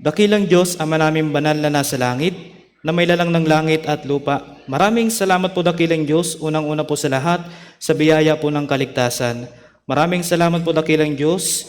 Dakilang Diyos, Ama naming banal na nasa langit, na may lalang ng langit at lupa. Maraming salamat po dakilang Diyos, unang-una po sa lahat, sa biyaya po ng kaligtasan. Maraming salamat po dakilang Diyos,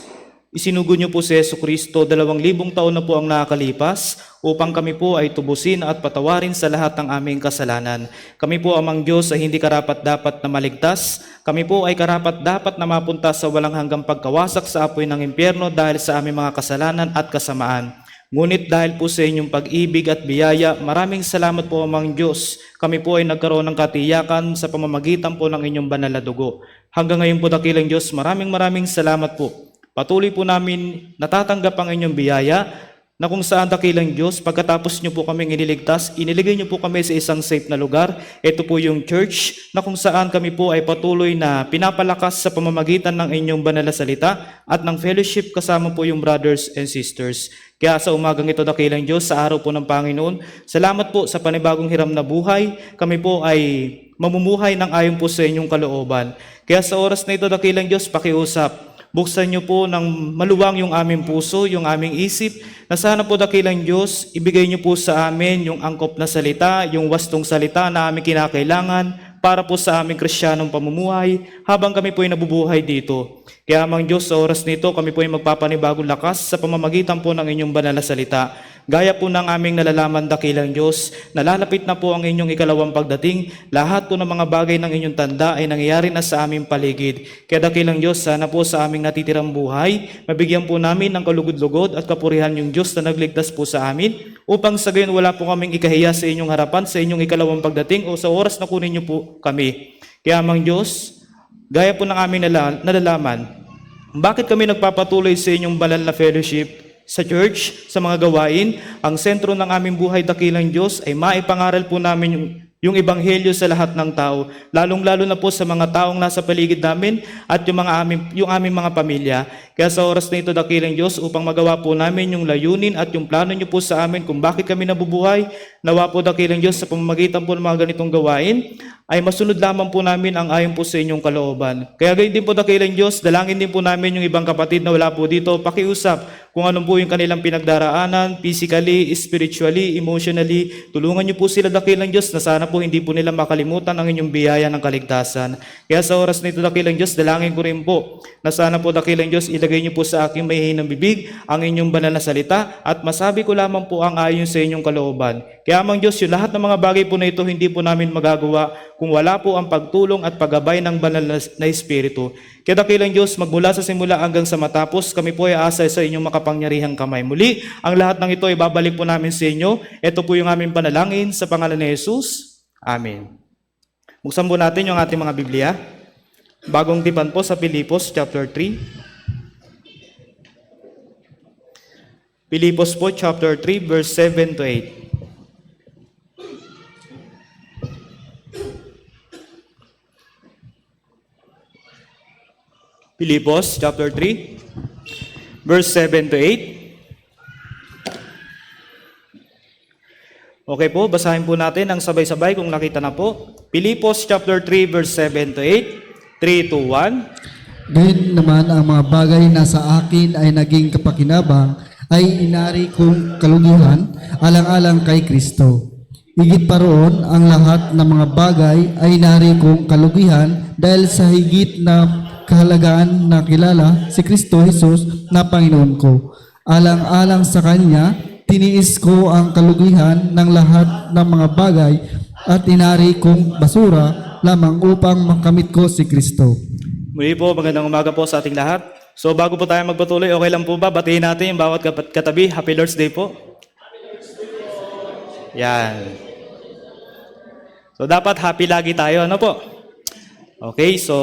isinugo niyo po si Jesucristo, 2,000 taon na po ang nakakalipas, upang kami po ay tubusin at patawarin sa lahat ng aming kasalanan. Kami po amang Diyos ay hindi karapat-dapat na maligtas. Kami po ay karapat-dapat na mapunta sa walang hanggang pagkawasak sa apoy ng impyerno dahil sa aming mga kasalanan at kasamaan. Ngunit dahil po sa inyong pag-ibig at biyaya, maraming salamat po amang Diyos. Kami po ay nagkaroon ng katiyakan sa pamamagitan po ng inyong banal na dugo. Hanggang ngayon po dakilang Diyos, maraming salamat po. Patuloy po namin natatanggap ang inyong biyaya na kung saan dakilang Diyos, pagkatapos nyo po kaming iniligtas, iniligay nyo po kami sa isang safe na lugar. Ito po yung church na kung saan kami po ay patuloy na pinapalakas sa pamamagitan ng inyong banal na salita at ng fellowship kasama po yung brothers and sisters. Kaya sa umagang ito dakilang Diyos, sa araw po ng Panginoon, salamat po sa panibagong hiram na buhay. Kami po ay mamumuhay ng ayon po sa inyong kalooban. Kaya sa oras na ito dakilang Diyos, pakiusap. Buksan niyo po ng maluwang yung aming puso, yung aming isip, na sana po dakilang Diyos, ibigay niyo po sa amin yung angkop na salita, yung wastong salita na aming kinakailangan para po sa aming Kristiyanong pamumuhay habang kami po ay nabubuhay dito. Kaya amang Diyos, sa oras nito, kami po ay magpapanibagong lakas sa pamamagitan po ng inyong banal na salita. Gaya po ng aming nalalaman dakilang Diyos, nalalapit na po ang inyong ikalawang pagdating, lahat po ng mga bagay ng inyong tanda ay nangyayari na sa aming paligid. Kaya dakilang Diyos, sana po sa aming natitirang buhay, mabigyan po namin ng kalugod-lugod at kapurihan yung Diyos na nagligtas po sa amin, upang sa gayon wala po kaming ikahiya sa inyong harapan, sa inyong ikalawang pagdating o sa oras na kunin niyo po kami. Kaya amang Diyos, gaya po ng aming nalalaman, bakit kami nagpapatuloy sa inyong banal na fellowship sa church, sa mga gawain? Ang sentro ng aming buhay dakilang Diyos ay maipangaral po namin yung ebanghelyo sa lahat ng tao, lalong-lalo na po sa mga taong nasa paligid namin at yung aming mga pamilya. Kaya sa oras na ito dakilang Diyos, upang magawa po namin yung layunin at yung plano niyo po sa amin kung bakit kami nabubuhay, nawa po dakilang Diyos sa pamamagitan po ng mga ganitong gawain, ay masunod lamang po namin ang ayon po sa inyong kalooban. Kaya gayon din po dakilang Diyos, dalangin din po namin yung ibang kapatid na wala po dito, pakiusap kung anong po yung kanilang pinagdaraanan, physically, spiritually, emotionally. Tulungan niyo po sila dakilang Diyos na sana po hindi po nila makalimutan ang inyong biyaya ng kaligtasan. Kaya sa oras na ito dakilang Diyos, dalangin ko rin po na sana po dakilang Diyos, ilagay niyo po sa aking mahihinang bibig ang inyong banal na salita at masabi ko lamang po ang ayon sa inyong kalooban. Kaya amang Diyos, yung lahat ng mga bagay po na ito hindi po namin magagawa kung wala po ang pagtulong at paggabay ng banal na Espiritu. Kaya dakilang Diyos, magmula sa simula hanggang sa matapos, kami po ay asa sa inyong makapangyarihang kamay. Muli, ang lahat ng ito ay babalik po namin sa inyo. Ito po yung aming panalangin sa pangalan ni Jesus. Amen. Buksan po natin yung ating mga Biblia. Bagong tipan po sa Pilipos chapter 3. Pilipos po chapter 3 verse 7 to 8. Pilipos chapter 3 verse 7 to 8. Okay po, basahin po natin ang sabay-sabay kung nakita na po. Pilipos chapter 3 verse 7 to 8. 3, 2, 1. Gayon naman ang mga bagay na sa akin ay naging kapakinabang ay inari kong kalugihan alang-alang kay Kristo. Higit pa roon, ang lahat ng mga bagay ay inari kong kalugihan dahil sa higit na kahalagaan na kilala si Kristo Jesus na Panginoon ko. Alang-alang sa Kanya, tiniis ko ang kalugihan ng lahat ng mga bagay at inari kong basura lamang upang makamit ko si Kristo. Muli po, magandang umaga po sa ating lahat. So bago po tayo magpatuloy, okay lang po ba? Batiin natin yung bawat katabi. Happy Lord's Day po. Yan. So dapat happy lagi tayo, ano po? Okay, so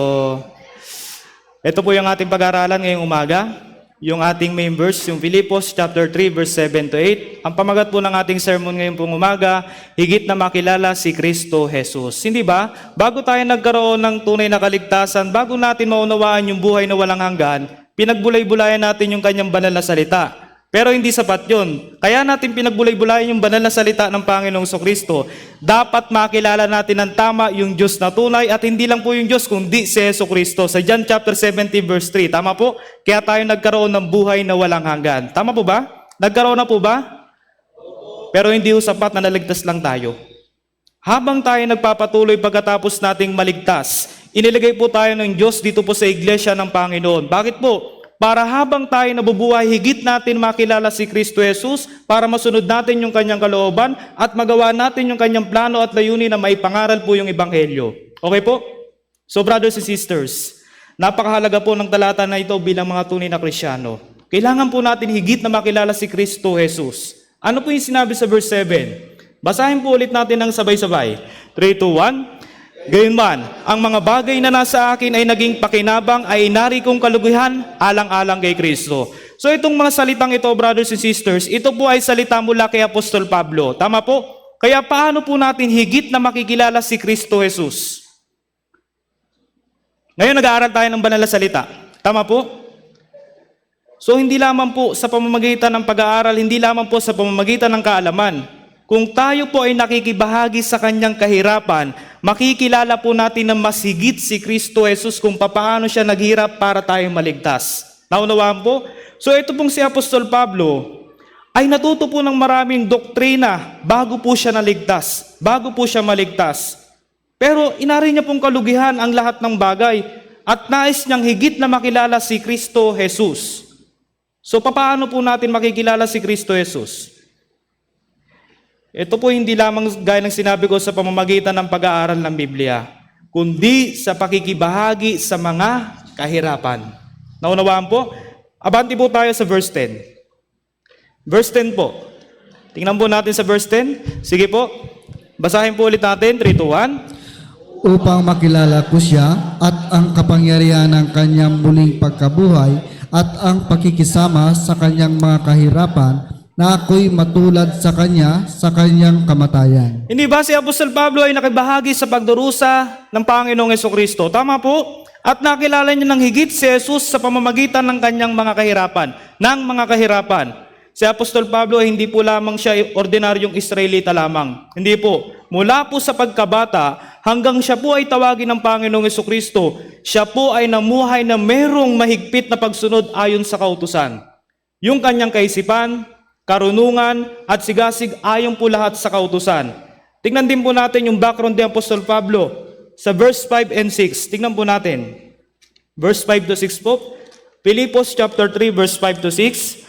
ito po yung ating pag-aaralan ngayong umaga. Yung ating main verse, yung Pilipos chapter 3 verse 7 to 8. Ang pamagat po ng ating sermon ngayong pong umaga, higit na makilala si Kristo Jesus. Hindi ba? Bago tayo nagkaroon ng tunay na kaligtasan, bago natin maunawaan yung buhay na walang hanggan, pinagbulay-bulayan natin yung kanyang banal na salita. Pero hindi sapat yun. Kaya natin pinagbulay-bulayan yung banal na salita ng Panginoong Kristo. Dapat makilala natin ng tama yung Diyos na tunay at hindi lang po yung Diyos kundi si Jesucristo. Sa John chapter 70 verse 3. Tama po? Kaya tayo nagkaroon ng buhay na walang hanggan. Tama po ba? Nagkaroon na po ba? Pero hindi ho sapat na naligtas lang tayo. Habang tayo nagpapatuloy pagkatapos nating maligtas, inilagay po tayo ng Diyos dito po sa iglesia ng Panginoon. Bakit po? Para habang tayo nabubuhay, higit natin makilala si Kristo Jesus, para masunod natin yung kanyang kalooban at magawa natin yung kanyang plano at layunin na maipangaral po yung Ebanghelyo. Okay po? So brothers and sisters, napakahalaga po ng talata na ito bilang mga tunay na Kristiyano. Kailangan po natin higit na makilala si Kristo Jesus. Ano po yung sinabi sa verse 7? Basahin po ulit natin ng sabay-sabay. 3, 2, 1. Gayunman, ang mga bagay na nasa akin ay naging pakinabang ay inari kong kaluguhan alang-alang kay Kristo. So itong mga salitang ito, brothers and sisters, ito po ay salita mula kay Apostol Pablo. Tama po? Kaya paano po natin higit na makikilala si Kristo Jesus? Ngayon nag-aaral tayo ng banal na salita. Tama po? So hindi lamang po sa pamamagitan ng pag-aaral, hindi lamang po sa pamamagitan ng kaalaman. Kung tayo po ay nakikibahagi sa kanyang kahirapan, makikilala po natin na mas higit si Kristo Jesus kung paano siya naghirap para tayo maligtas. Naunawaan po? So ito pong si Apostol Pablo ay natuto po ng maraming doktrina bago po siya naligtas, bago po siya maligtas. Pero inari niya pong kalugihan ang lahat ng bagay at nais niyang higit na makilala si Kristo Jesus. So paano po natin makikilala si Kristo Jesus? Ito po hindi lamang gaya ng sinabi ko sa pamamagitan ng pag-aaral ng Biblia, kundi sa pakikibahagi sa mga kahirapan. Naunawaan po? Abanti po tayo sa verse 10. Verse 10 po. Tingnan po natin sa verse 10. Sige po. Basahin po ulit natin. 3, 2, 1. Upang makilala ko siya at ang kapangyarihan ng kanyang muling pagkabuhay at ang pakikisama sa kanyang mga kahirapan, na ako'y matulad sa kanyang kamatayan. Hindi ba si Apostol Pablo ay nakibahagi sa pagdurusa ng Panginoong Hesukristo? Tama po? At nakilala niya ng higit si Jesus sa pamamagitan ng kanyang mga kahirapan. Si Apostol Pablo ay hindi po lamang siya ordinaryong Israelita lamang. Hindi po. Mula po sa pagkabata hanggang siya po ay tawagin ng Panginoong Hesukristo, siya po ay namuhay na merong mahigpit na pagsunod ayon sa kautusan. Yung kanyang kaisipan, karunungan at sigasig ayon po lahat sa kautusan. Tingnan din po natin yung background ni Apostol Pablo sa verse 5 and 6. Tingnan po natin. Verse 5 to 6 po. Filipos chapter 3 verse 5 to 6.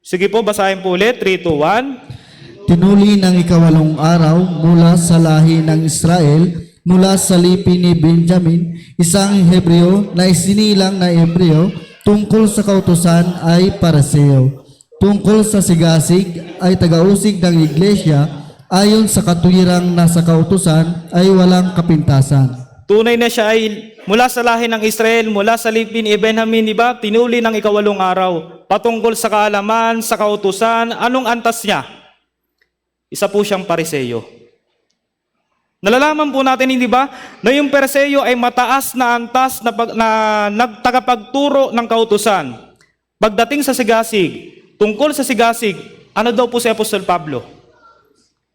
Sige po, basahin po ulit. 3, 2, 1. Tinuli ng ikawalong araw mula sa lahi ng Israel, mula sa lipi ni Benjamin, isang Hebreo na isinilang na Hebreo, tungkol sa kautusan ay Pariseo. Tungkol sa sigasig ay tagausig ng iglesia, ayon sa katuwirang nasa kautusan ay walang kapintasan. Tunay na siya ay mula sa lahi ng Israel, mula sa lipi ni Benjamin, diba? Tinuli ng ikawalong araw. Patungkol sa kaalaman, sa kautusan, anong antas niya? Isa po siyang Pariseo. Nalalaman po natin, hindi ba, na yung Pariseo ay mataas na antas na nagtagapagturo ng kautusan. Pagdating sa sigasig, tungkol sa sigasig, ano daw po si Apostol Pablo?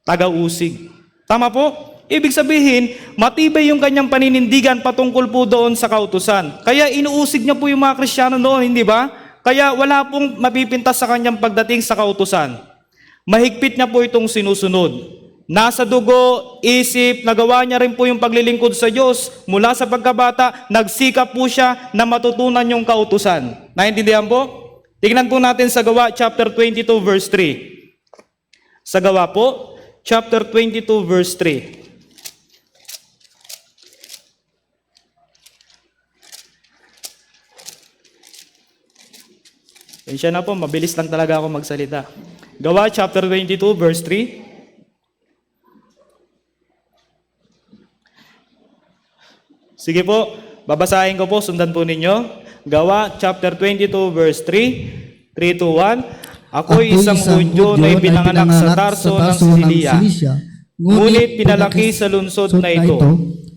Taga-usig. Tama po? Ibig sabihin, matibay yung kanyang paninindigan patungkol po doon sa kautusan. Kaya inuusig niya po yung mga Kristiyano noon, hindi ba? Kaya wala pong mapipintas sa kanyang pagdating sa kautusan. Mahigpit niya po itong sinusunod. Nasa dugo, isip, nagawa niya rin po yung paglilingkod sa Diyos. Mula sa pagkabata, nagsikap po siya na matutunan yung kautusan. Naintindihan po? Tingnan po natin sa Gawa chapter 22 verse 3. Sa Gawa po, chapter 22 verse 3. Siya na po, mabilis lang talaga ako magsalita. Gawa chapter 22 verse 3. Sige po, babasahin ko po, sundan po ninyo. Gawa chapter 22 verse 3. 3, 2, 1. Ako'y isang Hudyo na ipinanganak sa Tarso ng Sicilia, ngunit pinalaki sa lungsod na ito,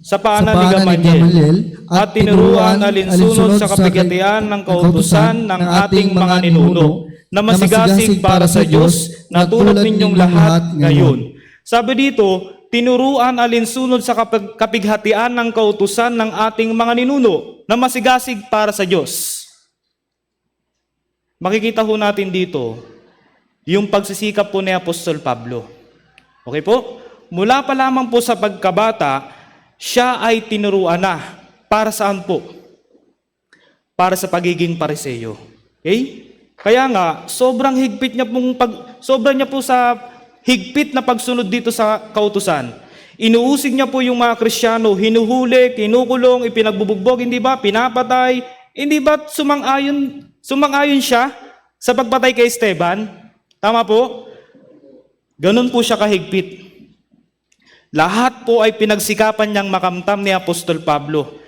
sa paanan ni Gamaliel, at tinuruan alinsunod sa kapigatian ng kautusan ng ating mga ninuno, na masigasig para sa Diyos, na tulad ninyong lahat ngayon. Sabi dito, tinuruan alinsunod sa kapighatian ng kautusan ng ating mga ninuno, na masigasig para sa Diyos. makikita ho natin dito yung pagsisikap po ni Apostol Pablo. Okay po? Mula pa lamang po sa pagkabata, siya ay tinuruan na. Para saan po? Para sa pagiging Pariseo. Okay? Kaya nga, sobrang niya po sa higpit na pagsunod dito sa kautusan. Inuusig niya po yung mga Kristiyano, hinuhuli, kinukulong, ipinagbubugbog, hindi ba? Pinapatay. Hindi ba sumang-ayon siya sa pagpatay kay Esteban? Tama po? Ganun po siya kahigpit. Lahat po ay pinagsikapan niyang makamtam ni Apostol Pablo.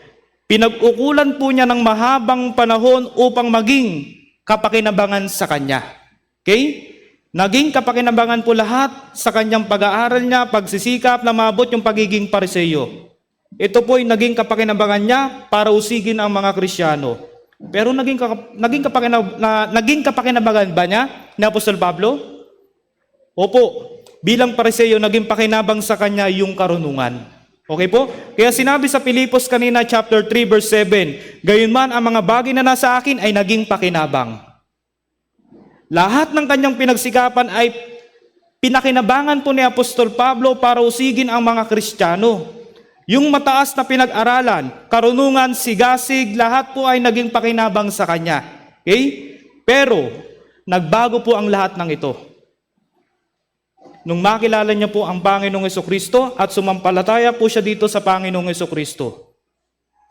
Pinag-ukulan po niya ng mahabang panahon upang maging kapakinabangan sa kanya. Okay? Naging kapakinabangan po lahat sa kanyang pag-aaral niya, pagsisikap na maabot yung pagiging Pariseo. Ito po ay naging kapakinabangan niya para usigin ang mga Kristiyano. Pero naging kapakinabangan ba niya ni Apostol Pablo? Opo, bilang Pariseo, naging pakinabang sa kanya yung karunungan. Okay po? Kaya sinabi sa Filipos kanina, chapter 3, verse 7, gayunman ang mga bagay na nasa akin ay naging pakinabang. Lahat ng kanyang pinagsikapan ay pinakinabangan po ni Apostol Pablo para usigin ang mga Kristiyano. Yung mataas na pinag-aralan, karunungan, sigasig, lahat po ay naging pakinabang sa kanya. Okay? Pero, nagbago po ang lahat ng ito. Nung makilala niya po ang Panginoong Jesucristo at sumampalataya po siya dito sa Panginoong Jesucristo.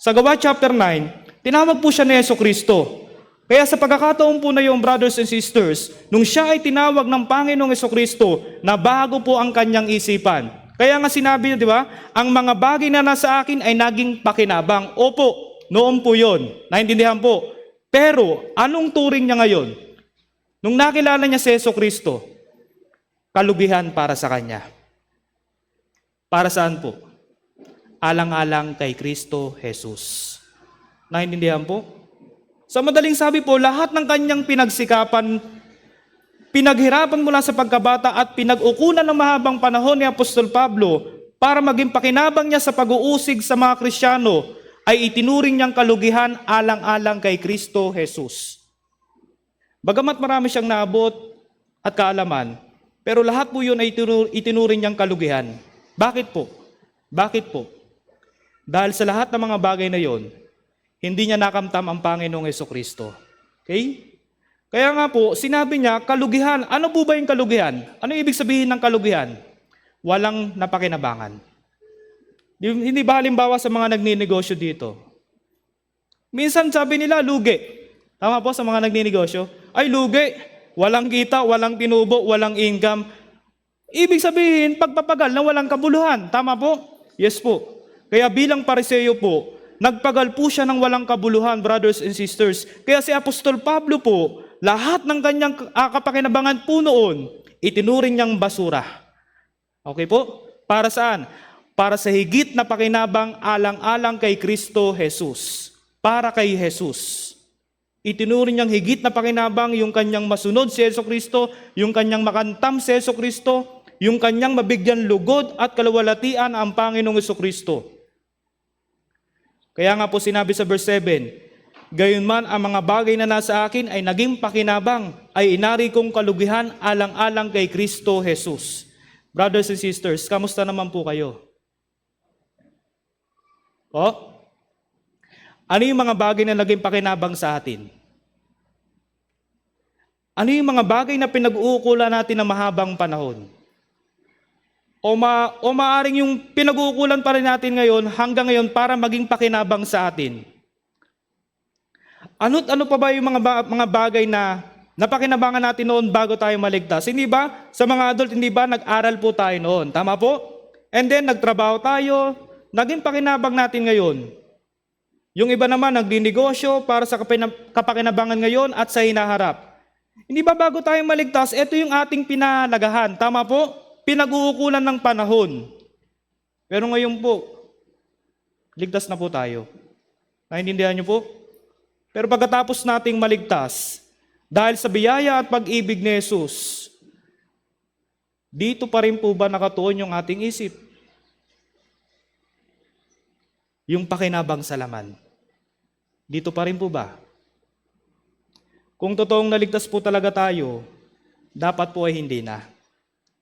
Sa Gawa chapter 9, tinawag po siya ni Jesucristo. Kaya sa pagkakataon po na yung brothers and sisters, nung siya ay tinawag ng Panginoong Jesucristo, na bago po ang kanyang isipan. Kaya nga sinabi niya, di ba, ang mga bagay na nasa akin ay naging pakinabang. Opo, noon po yun. Naintindihan po. Pero, anong turing niya ngayon? Nung nakilala niya si Jesucristo, kalugihan para sa kanya. Para saan po? Alang-alang kay Kristo Jesus. Naintindihan po? Sa madaling sabi po, lahat ng kanyang pinagsikapan, pinaghirapan mula sa pagkabata at pinag-ukulan ng mahabang panahon ni Apostol Pablo para maging pakinabang niya sa pag-uusig sa mga Kristiyano ay itinuring niyang kalugihan alang-alang kay Kristo Jesus. Bagamat marami siyang naabot at kaalaman, pero lahat po yun ay itinuring niyang kalugihan. Bakit po? Bakit po? Dahil sa lahat ng mga bagay na yon, hindi niya nakamtam ang Panginoong Jesucristo. Okay? Kaya nga po, sinabi niya, kalugihan. Ano po ba yung kalugihan? Ano ibig sabihin ng kalugihan? Walang napakinabangan. Hindi ba halimbawa sa mga nagninegosyo dito? Minsan sabi nila, lugi. Tama po sa mga nagninegosyo? Ay, lugi. Walang kita, walang tinubo, walang income. Ibig sabihin, pagpapagal na walang kabuluhan. Tama po? Yes po. Kaya bilang Pariseo po, nagpagal po siya ng walang kabuluhan, brothers and sisters. Kaya si Apostol Pablo po, lahat ng kanyang kapakinabangan po noon, itinuring niyang basura. Okay po? Para saan? Para sa higit na pakinabang alang-alang kay Kristo Jesus. Para kay Jesus. Itinuring niyang higit na pakinabang yung kanyang masunod si Jesucristo, yung kanyang makantam si Jesucristo, yung kanyang mabigyan lugod at kaluwalhatian ang Panginoong Jesucristo. Kaya nga po sinabi sa verse 7, gayunman ang mga bagay na nasa akin ay naging pakinabang, ay inari kong kalugihan alang-alang kay Kristo Jesus. Brothers and sisters, kamusta naman po kayo? O? Ano yung mga bagay na naging pakinabang sa atin? Ano yung mga bagay na pinag-uukulan natin na mahabang panahon? O maaring yung pinag-uukulan pa rin natin ngayon hanggang ngayon para maging pakinabang sa atin. Ano pa ba yung mga bagay na napakinabangan natin noon bago tayo maligtas? Hindi ba? Sa mga adult, hindi ba nag-aral po tayo noon? Tama po? And then nagtrabaho tayo, naging pakinabang natin ngayon. Yung iba naman nagdinegosyo para sa kapakinabangan ngayon at sa hinaharap. Hindi ba bago tayo maligtas, ito yung ating pinalagahan. Tama po? Pinag-uukulan ng panahon. Pero ngayon po, ligtas na po tayo. Naintindihan niyo po? Pero pagkatapos nating maligtas, dahil sa biyaya at pag-ibig ni Jesus, dito pa rin po ba nakatuon yung ating isip? Yung pakinabang sa laman. Dito pa rin po ba? Kung totoong naligtas po talaga tayo, dapat po ay hindi na.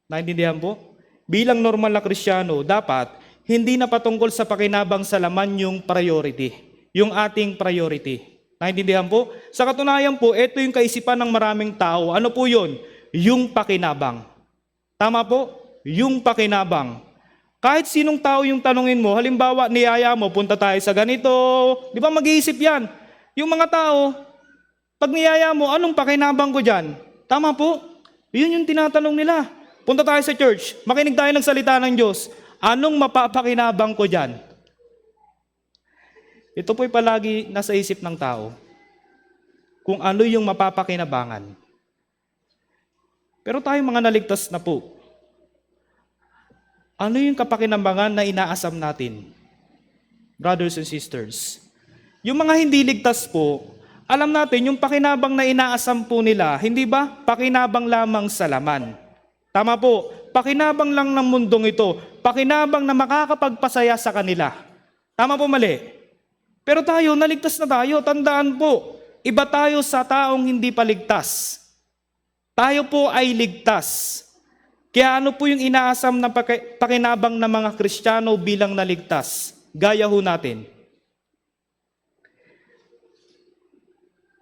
Naintindihan po? Bilang normal na Kristiyano, dapat hindi na patungkol sa pakinabang sa laman yung priority, yung ating priority. Naintindihan po? Sa katunayan po, ito yung kaisipan ng maraming tao. Ano po yun? Yung pakinabang. Tama po? Yung pakinabang. Kahit sinong tao yung tanungin mo, halimbawa niyaya mo, punta tayo sa ganito, di ba mag-iisip yan? Yung mga tao, pag niyaya mo, anong pakinabang ko dyan? Tama po? Yun yung tinatanong nila. Punta tayo sa church, makinig tayo ng salita ng Diyos. Anong mapapakinabang ko dyan? Ito po'y palagi nasa isip ng tao. Kung ano yung mapapakinabangan. Pero tayo mga naligtas na po, ano yung kapakinabangan na inaasam natin? Brothers and sisters, yung mga hindi ligtas po, alam natin yung pakinabang na inaasam po nila, hindi ba? Pakinabang lamang sa laman. Tama po, pakinabang lang ng mundong ito, pakinabang na makakapagpasaya sa kanila. Tama po, mali? Pero tayo, naligtas na tayo, tandaan po, iba tayo sa taong hindi paligtas. Tayo po ay ligtas. Kaya ano po yung inaasam na pakinabang ng mga Kristiyano bilang naligtas? Gaya ho natin.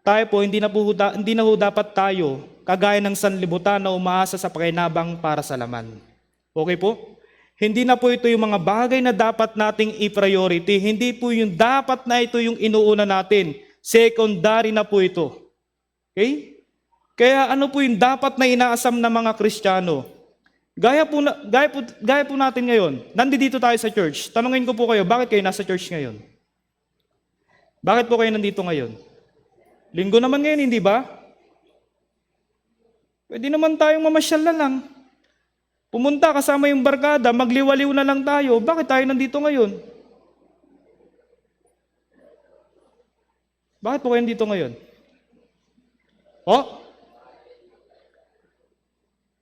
Tayo po, hindi na ho dapat tayo, kagaya ng sanlibutan na umaasa sa pakinabang para sa laman. Okay po? Hindi na po ito yung mga bagay na dapat nating i-priority. Hindi po yung dapat na ito yung inuuna natin. Secondary na po ito. Okay? Kaya ano po yung dapat na inaasam ng mga Kristiyano? Gaya po natin ngayon. Nandito tayo sa church. Tanungin ko po kayo, bakit kayo nasa church ngayon? Bakit po kayo nandito ngayon? Linggo naman ngayon, hindi ba? Pwede naman tayong mamasyal na lang. Pumunta kasama yung barkada, magliwaliw na lang tayo. Bakit tayo nandito ngayon? Bakit po kayo nandito ngayon?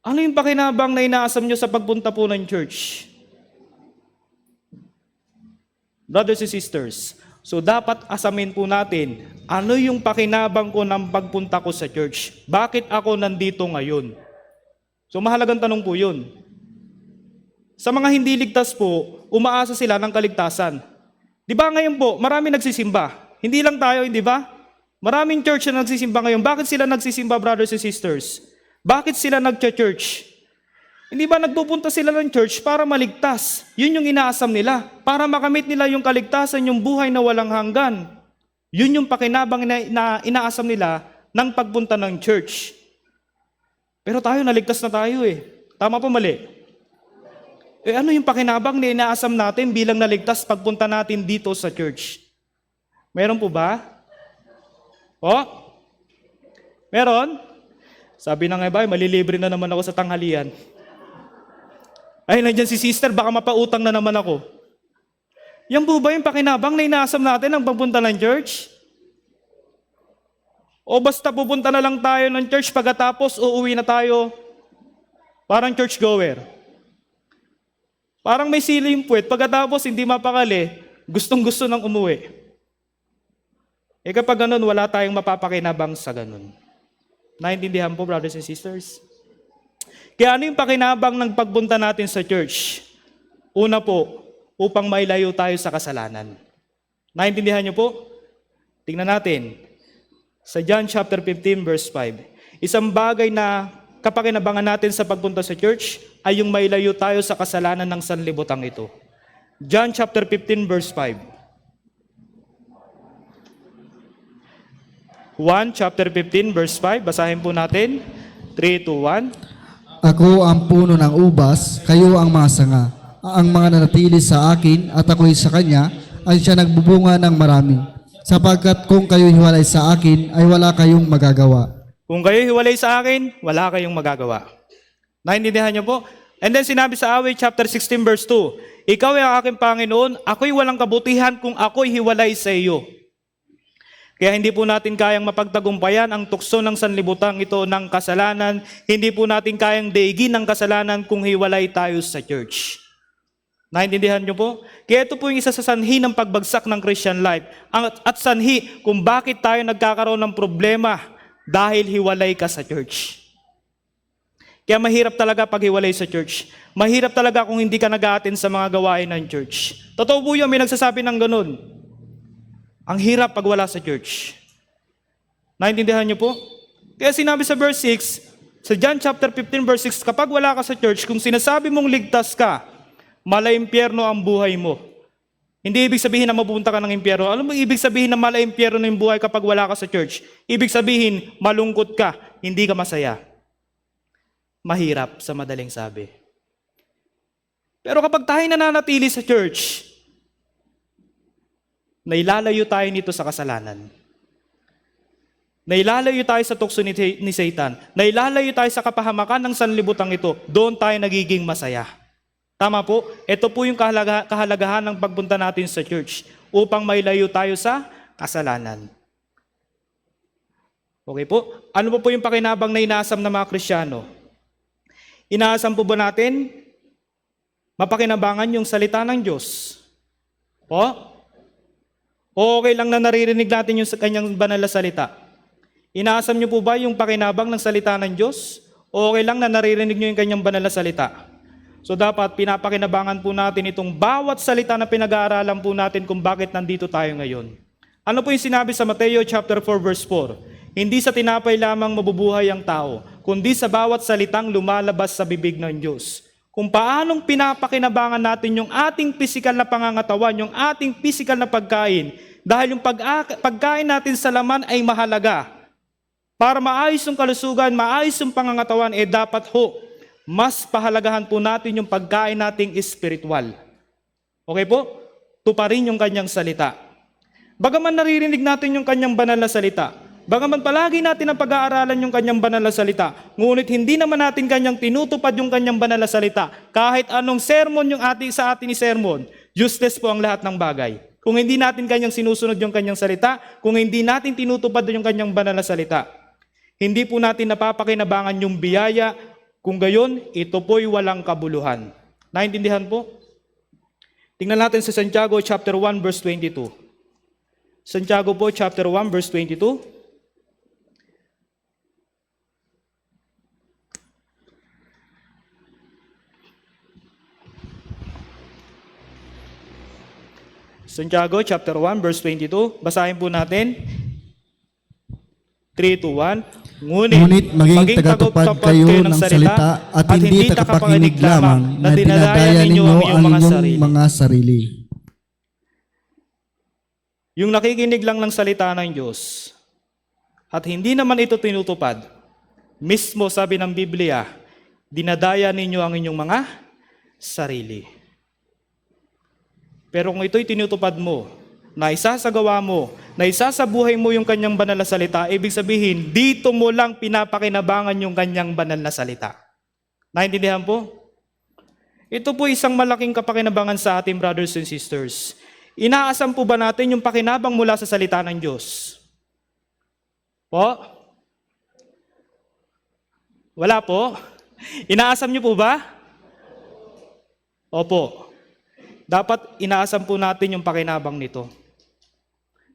Ano yung pakinabang na inaasam nyo sa pagpunta po ng church? Brothers and sisters, so dapat asamin po natin, ano yung pakinabang ko ng pagpunta ko sa church? Bakit ako nandito ngayon? So mahalagang tanong po yun. Sa mga hindi ligtas po, umaasa sila ng kaligtasan. Di ba ngayon po, marami nagsisimba. Hindi lang tayo, hindi ba? Maraming church na nagsisimba ngayon. Bakit sila nagsisimba, brothers and sisters? Bakit sila nagcha-church? Hindi ba nagpupunta sila ng church para maligtas? Yun yung inaasam nila. Para makamit nila yung kaligtasan, yung buhay na walang hanggan. Yun yung pakinabang na inaasam nila ng pagpunta ng church. Pero tayo, naligtas na tayo eh. Tama po, mali? Ano yung pakinabang na inaasam natin bilang naligtas pagpunta natin dito sa church? Meron po ba? Meron? Sabi ng iba, malilibre na naman ako sa tanghalian. Ay, nandiyan si sister, baka mapautang na naman ako. Yan po ba yung pakinabang na inaasam natin ang pagpunta ng church? O basta pupunta na lang tayo ng church, pagkatapos uuwi na tayo, parang churchgoer. Parang may siling puwet, pagkatapos hindi mapakali, gustong-gusto nang umuwi. Kapag ganun, wala tayong mapapakinabang sa ganun. Naintindihan po, brothers and sisters? Kaya ano yung pakinabang ng pagpunta natin sa church? Una po, upang mailayo tayo sa kasalanan. Naintindihan niyo po? Tingnan natin. Sa John chapter 15 verse 5. Isang bagay na kapakinabangan natin sa pagpunta sa church ay yung mailayo tayo sa kasalanan ng sanlibutan ito. John chapter 15 verse 5. 1 chapter 15 verse 5. Basahin po natin. 3, 2, 1. Ako ang puno ng ubas, kayo ang mga sanga. Ang mga nanatili sa akin at ako'y sa kanya, ay siya nagbubunga ng marami. Sapagkat kung kayo hiwalay sa akin, ay wala kayong magagawa. Kung kayo hiwalay sa akin, wala kayong magagawa. Naintindihan niyo po? And then sinabi sa Awit chapter 16 verse 2, Ikaw ay ang aking Panginoon, ako'y walang kabutihan kung ako'y hiwalay sa iyo. Kaya hindi po natin kayang mapagtagumpayan ang tukso ng sanlibutan ito ng kasalanan. Hindi po natin kayang daigin ang kasalanan kung hiwalay tayo sa church. Naintindihan niyo po? Kaya ito po yung isa sa sanhi ng pagbagsak ng Christian life. At sanhi kung bakit tayo nagkakaroon ng problema dahil hiwalay ka sa church. Kaya mahirap talaga pag hiwalay sa church. Mahirap talaga kung hindi ka nag-a-attend sa mga gawain ng church. Totoo po yun, may nagsasabi ng ganun. Ang hirap pag wala sa church. Naintindihan niyo po? Kaya sinabi sa verse 6, sa John chapter 15 verse 6, kapag wala ka sa church, kung sinasabi mong ligtas ka, mala-impyerno ang buhay mo. Hindi ibig sabihin na mapupunta ka ng impyerno. Alam mo ibig sabihin na mala-impyerno yung buhay kapag wala ka sa church? Ibig sabihin, malungkot ka, hindi ka masaya. Mahirap sa madaling sabi. Pero kapag tayo nananatili sa church, nailalayo tayo nito sa kasalanan. Nailalayo tayo sa tukso ni Satan. Nailalayo tayo sa kapahamakan ng sanlibutan ito. Doon tayo nagiging masaya. Tama po? Ito po yung kahalagahan ng pagpunta natin sa church upang mailayo tayo sa kasalanan. Okay po? Ano po yung pakinabang na inaasam ng mga Kristiyano? Inaasam po ba natin mapakinabangan yung salita ng Diyos? Po? O okay lang na naririnig natin yung kanyang banal na salita? Inaasam niyo po ba yung pakinabang ng salita ng Diyos? O okay lang na naririnig niyo yung kanyang banal na salita? So dapat pinapakinabangan po natin itong bawat salita na pinag-aaralan po natin kung bakit nandito tayo ngayon. Ano po yung sinabi sa Mateo chapter 4 verse 4? Hindi sa tinapay lamang mabubuhay ang tao, kundi sa bawat salitang lumalabas sa bibig ng Diyos. Kung paanong pinapakinabangan natin yung ating pisikal na pangangatawan, yung ating pisikal na pagkain, dahil yung pagkain natin sa laman ay mahalaga. Para maayos yung kalusugan, maayos yung pangangatawan, dapat mas pahalagahan po natin yung pagkain nating espiritual. Okay po? Tuparin yung kanyang salita. Bagaman naririnig natin yung kanyang banal na salita, bagaman palagi natin ang pag-aaralan yung kanyang banal na salita, ngunit hindi naman natin kanyang tinutupad yung kanyang banal na salita, kahit anong sermon yung sa atin ni sermon, useless po ang lahat ng bagay. Kung hindi natin kanyang sinusunod yung kanyang salita, kung hindi natin tinutupad yung kanyang banal na salita, hindi po natin napapakinabangan yung biyaya, kung gayon, ito po'y walang kabuluhan. Naintindihan po? Tingnan natin sa Santiago chapter 1 verse 22. Santiago po chapter 1 verse 22. Santiago chapter 1 verse 22. Basahin po natin. 3, 2, 1. Ngunit maging tagatupad kayo ng salita at hindi tagapakinig lamang na dinadaya ninyo ang inyong mga sarili. Yung nakikinig lang ng salita ng Diyos at hindi naman ito tinutupad, mismo sabi ng Biblia, dinadaya ninyo ang inyong mga sarili. Pero kung ito'y tinutupad mo, na isasagawa mo, na isasabuhay mo yung kanyang banal na salita, ibig sabihin, dito mo lang pinapakinabangan yung kanyang banal na salita. Naintindihan po? Ito po isang malaking kapakinabangan sa ating brothers and sisters. Inaasam po ba natin yung pakinabang mula sa salita ng Diyos? Po? Wala po? Inaasam niyo po ba? Opo. Dapat inaasam po natin yung pakinabang nito.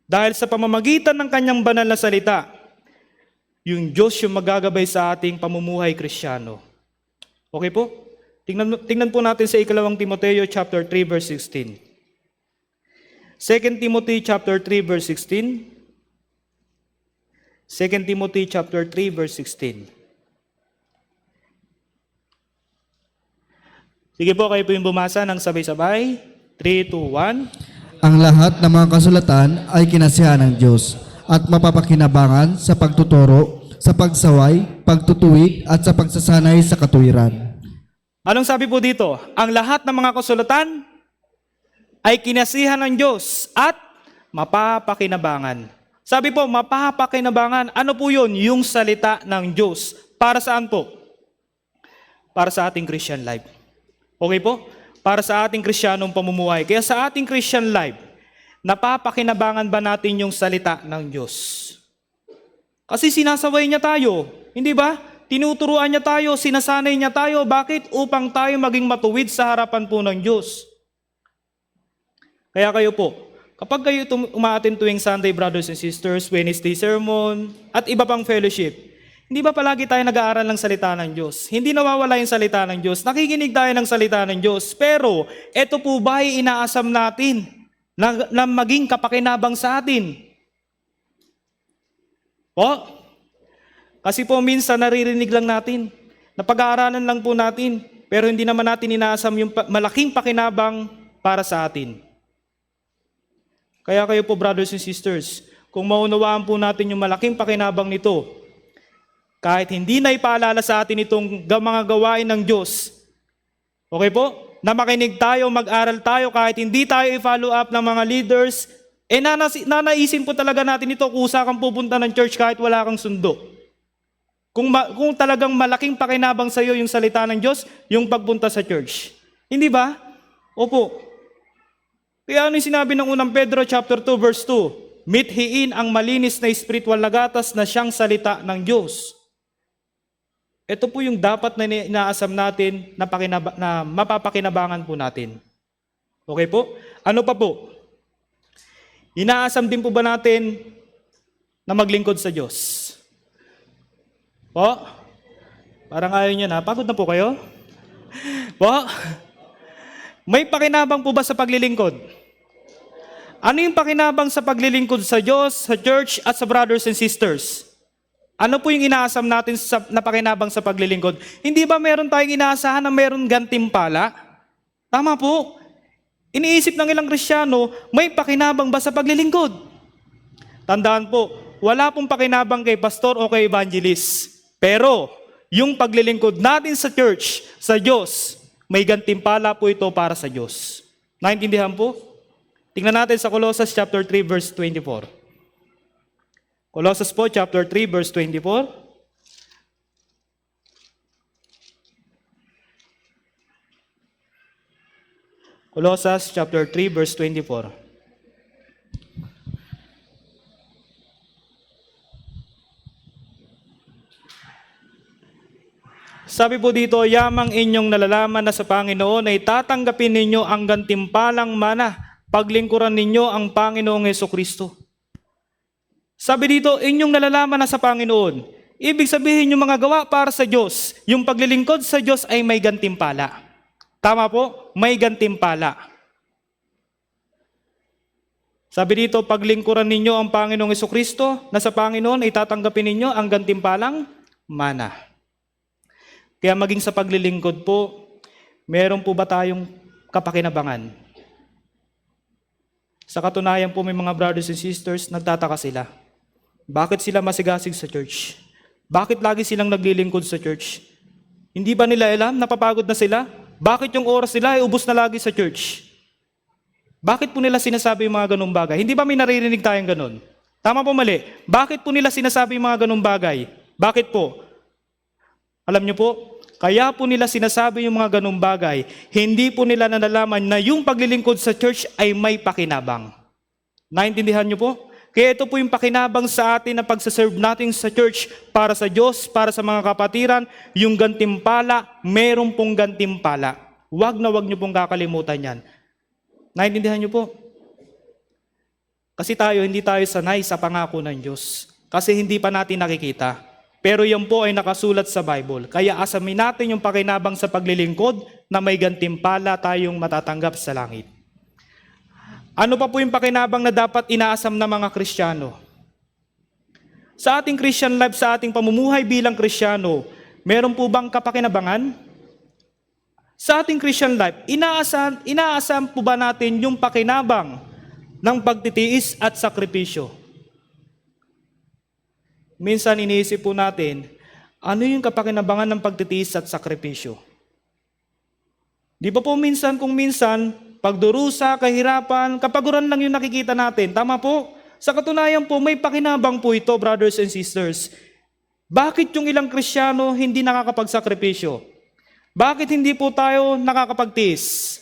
Dahil sa pamamagitan ng kanyang banal na salita, yung Diyos yung magagabay sa ating pamumuhay Kristiyano. Okay po? Tingnan po natin sa 2 Timoteo chapter 3 verse 16. 2 Timothy chapter 3 verse 16. 2 Timothy chapter 3 verse 16. Sige po, kayo po yung bumasa ng sabay-sabay. 3, 2, 1. Ang lahat ng mga kasulatan ay kinasiyahan ng Diyos at mapapakinabangan sa pagtuturo, sa pagsaway, pagtutuwid at sa pagsasanay sa katuwiran. Anong sabi po dito? Ang lahat ng mga kasulatan ay kinasihan ng Diyos at mapapakinabangan. Sabi po, mapapakinabangan. Ano po yun? Yung salita ng Diyos. Para saan po? Para sa ating Christian life. Okay po? Para sa ating Kristiyanong pamumuhay. Kaya sa ating Christian life, napapakinabangan ba natin yung salita ng Diyos? Kasi sinasaway niya tayo. Hindi ba? Tinuturuan niya tayo, sinasanay niya tayo. Bakit? Upang tayo maging matuwid sa harapan po ng Diyos. Kaya kayo po, Kapag kayo umaattend tuwing Sunday, brothers and sisters, Wednesday sermon, at iba pang fellowship, hindi ba palagi tayo nag-aaral ng salita ng Diyos? Hindi nawawala yung salita ng Diyos. Nakikinig tayo ng salita ng Diyos. Pero, eto po ba ay inaasam natin na maging kapakinabang sa atin? O? Kasi po minsan naririnig lang natin, napag-aaralan lang po natin, pero hindi naman natin inaasam yung malaking pakinabang para sa atin. Kaya kayo po, brothers and sisters, kung maunawaan po natin yung malaking pakinabang nito, kahit hindi na ipaalala sa atin itong mga gawain ng Diyos, okay po? Na makinig tayo, mag-aral tayo, kahit hindi tayo i-follow up ng mga leaders, nanaisin po talaga natin ito kung saan kang pupunta ng church kahit wala kang sundo. Kung talagang malaking pakinabang sa iyo yung salita ng Diyos, yung pagpunta sa church. Hindi ba? Opo. Kaya ano yung sinabi ng unang Pedro chapter 2 verse 2? Mithiin ang malinis na spiritual na gatas na siyang salita ng Diyos. Ito po yung dapat na inaasam natin na mapapakinabangan po natin. Okay po? Ano pa po? Inaasam din po ba natin na maglingkod sa Diyos? Po? Parang ayaw nyo na. Pagod na po kayo? Po? May pakinabang po ba sa paglilingkod? Ano yung pakinabang sa paglilingkod sa Diyos, sa church, at sa brothers and sisters? Ano po yung inaasam natin na pakinabang sa paglilingkod? Hindi ba meron tayong inaasahan na meron gantimpala? Tama po. Iniisip ng ilang Kristiyano, may pakinabang ba sa paglilingkod? Tandaan po, wala pong pakinabang kay pastor o kay evangelist. Pero, yung paglilingkod natin sa church, sa Diyos, may gantimpala po ito para sa Diyos. Naintindihan po? Tingnan natin sa Colossus chapter 3 verse 24. Colossus po chapter 3 verse 24. Colossus chapter 3 verse 24. Sabi po dito, yamang inyong nalalaman na sa Panginoon ay tatanggapin ninyo ang gantimpalang mana, paglingkuran ninyo ang Panginoong Hesukristo. Sabi dito, inyong nalalaman na sa Panginoon. Ibig sabihin yung mga gawa para sa Diyos, yung paglilingkod sa Diyos ay may gantimpala. Tama po? May gantimpala. Sabi dito, paglingkuran ninyo ang Panginoong Hesukristo, na sa Panginoon ay tatanggapin ninyo ang gantimpalang mana. Kaya maging sa paglilingkod po, meron po ba tayong kapakinabangan? Sa katunayan po may mga brothers and sisters, nagtataka sila. Bakit sila masigasig sa church? Bakit lagi silang naglilingkod sa church? Hindi ba nila alam? Napapagod na sila? Bakit yung oras nila ay ubos na lagi sa church? Bakit po nila sinasabi yung mga ganung bagay? Hindi ba may naririnig tayong ganun? Tama po mali? Bakit po nila sinasabi yung mga ganung bagay? Bakit po? Alam niyo po, kaya po nila sinasabi yung mga ganung bagay, hindi po nila nalalaman na yung paglilingkod sa church ay may pakinabang. Naintindihan niyo po? Kaya ito po yung pakinabang sa atin na pagsaserve natin sa church para sa Diyos, para sa mga kapatiran, yung gantimpala, meron pong gantimpala. Huwag na huwag niyo pong kakalimutan yan. Naintindihan niyo po? Kasi hindi tayo sanay sa pangako ng Diyos. Kasi hindi pa natin nakikita. Pero yan po ay nakasulat sa Bible. Kaya asamin natin yung pakinabang sa paglilingkod na may gantimpala tayong matatanggap sa langit. Ano pa po yung pakinabang na dapat inaasam ng mga Kristiyano? Sa ating Christian life, sa ating pamumuhay bilang Kristiyano, meron po bang kapakinabangan? Sa ating Christian life, inaasam po ba natin yung pakinabang ng pagtitiis at sakripisyo? Minsan iniisip po natin, ano yung kapakinabangan ng pagtitiis at sakripisyo? Di ba po minsan kung minsan, pagdurusa, kahirapan, kapaguran lang yung nakikita natin. Tama po? Sa katunayan po, may pakinabang po ito, brothers and sisters. Bakit yung ilang Kristiyano hindi nakakapagsakripisyo? Bakit hindi po tayo nakakapagtiis?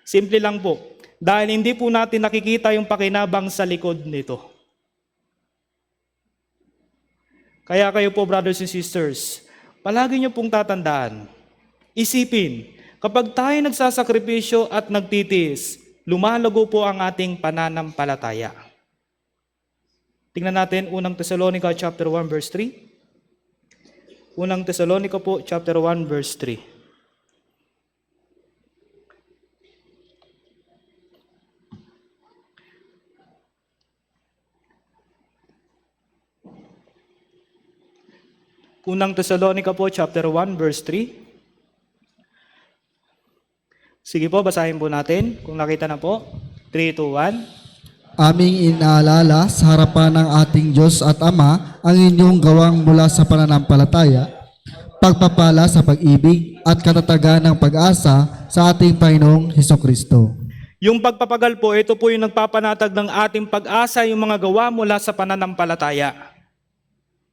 Simple lang po. Dahil hindi po natin nakikita yung pakinabang sa likod nito. Kaya kayo po, brothers and sisters, palagi nyo pong tatandaan, isipin, kapag tayo nagsasakripisyo at nagtitiis, lumalago po ang ating pananampalataya. Tingnan natin unang Tesalonica chapter 1 verse 3. Unang Tesalonica po chapter 1 verse 3. Unang Tesalonica po chapter 1 verse 3. Sige po, basahin po natin. Kung nakita na po. 3, 2, 1. Aming inaalala sa harapan ng ating Diyos at Ama ang inyong gawang mula sa pananampalataya, pagpapala sa pag-ibig at katatagan ng pag-asa sa ating Panginoong Hesukristo. Yung pagpapagal po, ito po yung nagpapanatag ng ating pag-asa, yung mga gawa mula sa pananampalataya.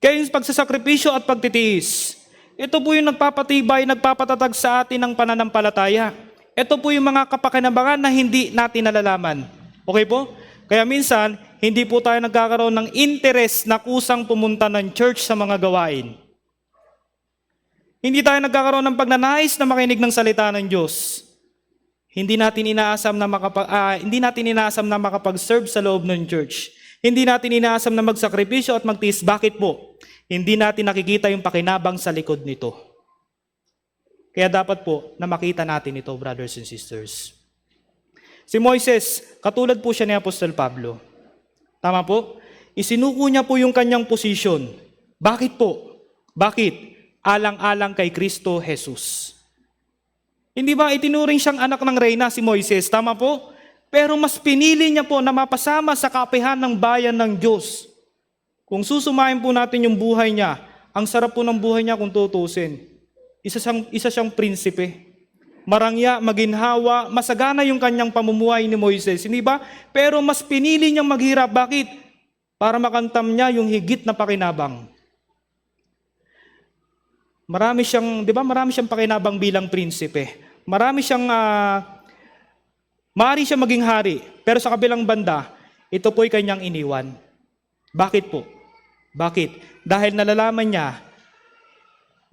Kaya yung pagsasakripisyo at pagtitiis, ito po yung nagpapatibay, nagpapatatag sa atin ng pananampalataya. Ito po yung mga kapakinabangan na hindi natin nalalaman. Okay po? Kaya minsan, hindi po tayo nagkakaroon ng interest na kusang pumunta ng church sa mga gawain. Hindi tayo nagkakaroon ng pagnanais na makinig ng salita ng Diyos. Hindi natin inaasam na makapag-serve sa loob ng church. Hindi natin inaasam na magsakripisyo at magtiis. Bakit po? Hindi natin nakikita yung pakinabang sa likod nito. Kaya dapat po na makita natin ito, brothers and sisters. Si Moises, katulad po siya ni Apostol Pablo. Tama po? Isinuko niya po yung kanyang posisyon. Bakit po? Bakit? Alang-alang kay Kristo Jesus. Hindi ba itinuring siyang anak ng reyna si Moises? Tama po? Pero mas pinili niya po na mapasama sa kapihan ng bayan ng Diyos. Kung susumahin po natin yung buhay niya, ang sarap po ng buhay niya kung tutusin. Isa siyang prinsipe. Marangya, maginhawa, masagana yung kanyang pamumuhay ni Moises. Hindi ba? Pero mas pinili niyang maghirap. Bakit? Para makantam niya yung higit na pakinabang. Marami siyang pakinabang bilang prinsipe. Maaari siya maging hari. Pero sa kabilang banda, ito po'y kanyang iniwan. Bakit po? Bakit? Dahil nalalaman niya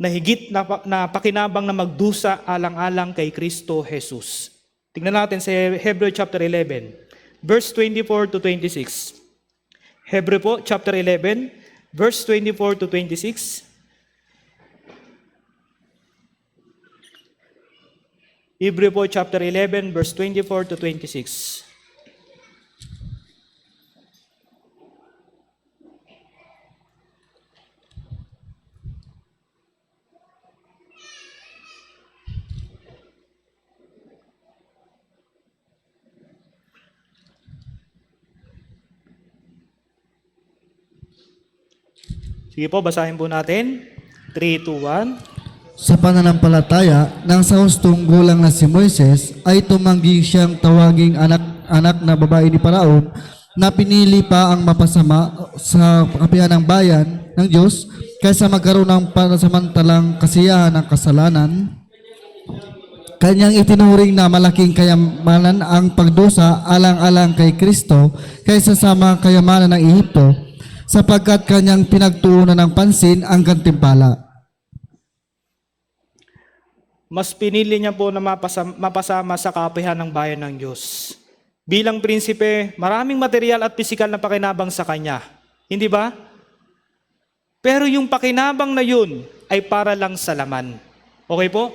na higit na pakinabang na magdusa alang-alang kay Kristo Jesus. Tingnan natin sa Hebrew chapter 11, verse 24 to 26. Hebrew po, chapter 11, verse 24 to 26. Hebrew po, chapter 11, verse 24 to 26. Sige po, basahin po natin. 3, 2, 1. Sa pananampalataya, nang sa hustong gulang na si Moises ay tumanggi siyang tawaging anak na babae ni Paraon na pinili pa ang mapasama sa kapihan ng bayan ng Diyos kaysa magkaroon ng pansamantalang kasiyahan ng kasalanan. Kanyang itinuring na malaking kayamanan ang pagdusa alang-alang kay Kristo kaysa sa mga kayamanan ng Ehipto, sapagkat kanyang pinagtuunan ng pansin ang gantimpala. Mas pinili niya po na mapasama sa kapihan ng bayan ng Diyos. Bilang prinsipe, maraming material at pisikal na pakinabang sa kanya. Hindi ba? Pero yung pakinabang na yun ay para lang sa laman. Okay po?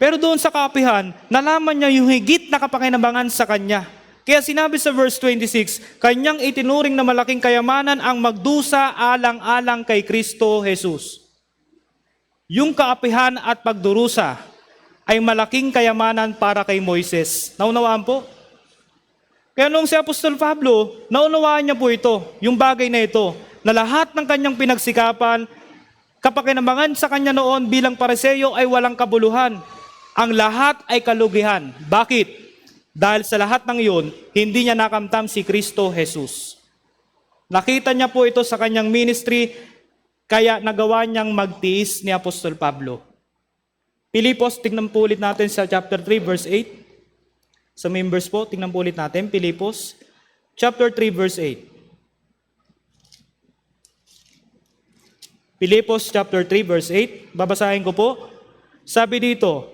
Pero doon sa kapihan, nalaman niya yung higit na kapakinabangan sa kanya. Kaya sinabi sa verse 26, kanyang itinuring na malaking kayamanan ang magdusa alang-alang kay Kristo Jesus. Yung kaapihan at pagdurusa ay malaking kayamanan para kay Moises. Naunawaan po? Kaya nung si Apostol Pablo, naunawaan niya po ito, yung bagay na ito, na lahat ng kanyang pinagsikapan, kapakinabangan sa kanya noon bilang Pariseo ay walang kabuluhan. Ang lahat ay kalugihan. Bakit? Dahil sa lahat ng iyon, hindi niya nakamtam si Kristo Jesus. Nakita niya po ito sa kanyang ministry, kaya nagawa niyang magtiis ni Apostol Pablo. Pilipos, tingnan po ulit natin sa chapter 3, verse 8. Sa members po, tingnan po ulit natin. Pilipos, chapter 3, verse 8. Pilipos, chapter 3, verse 8. Babasahin ko po. Sabi dito,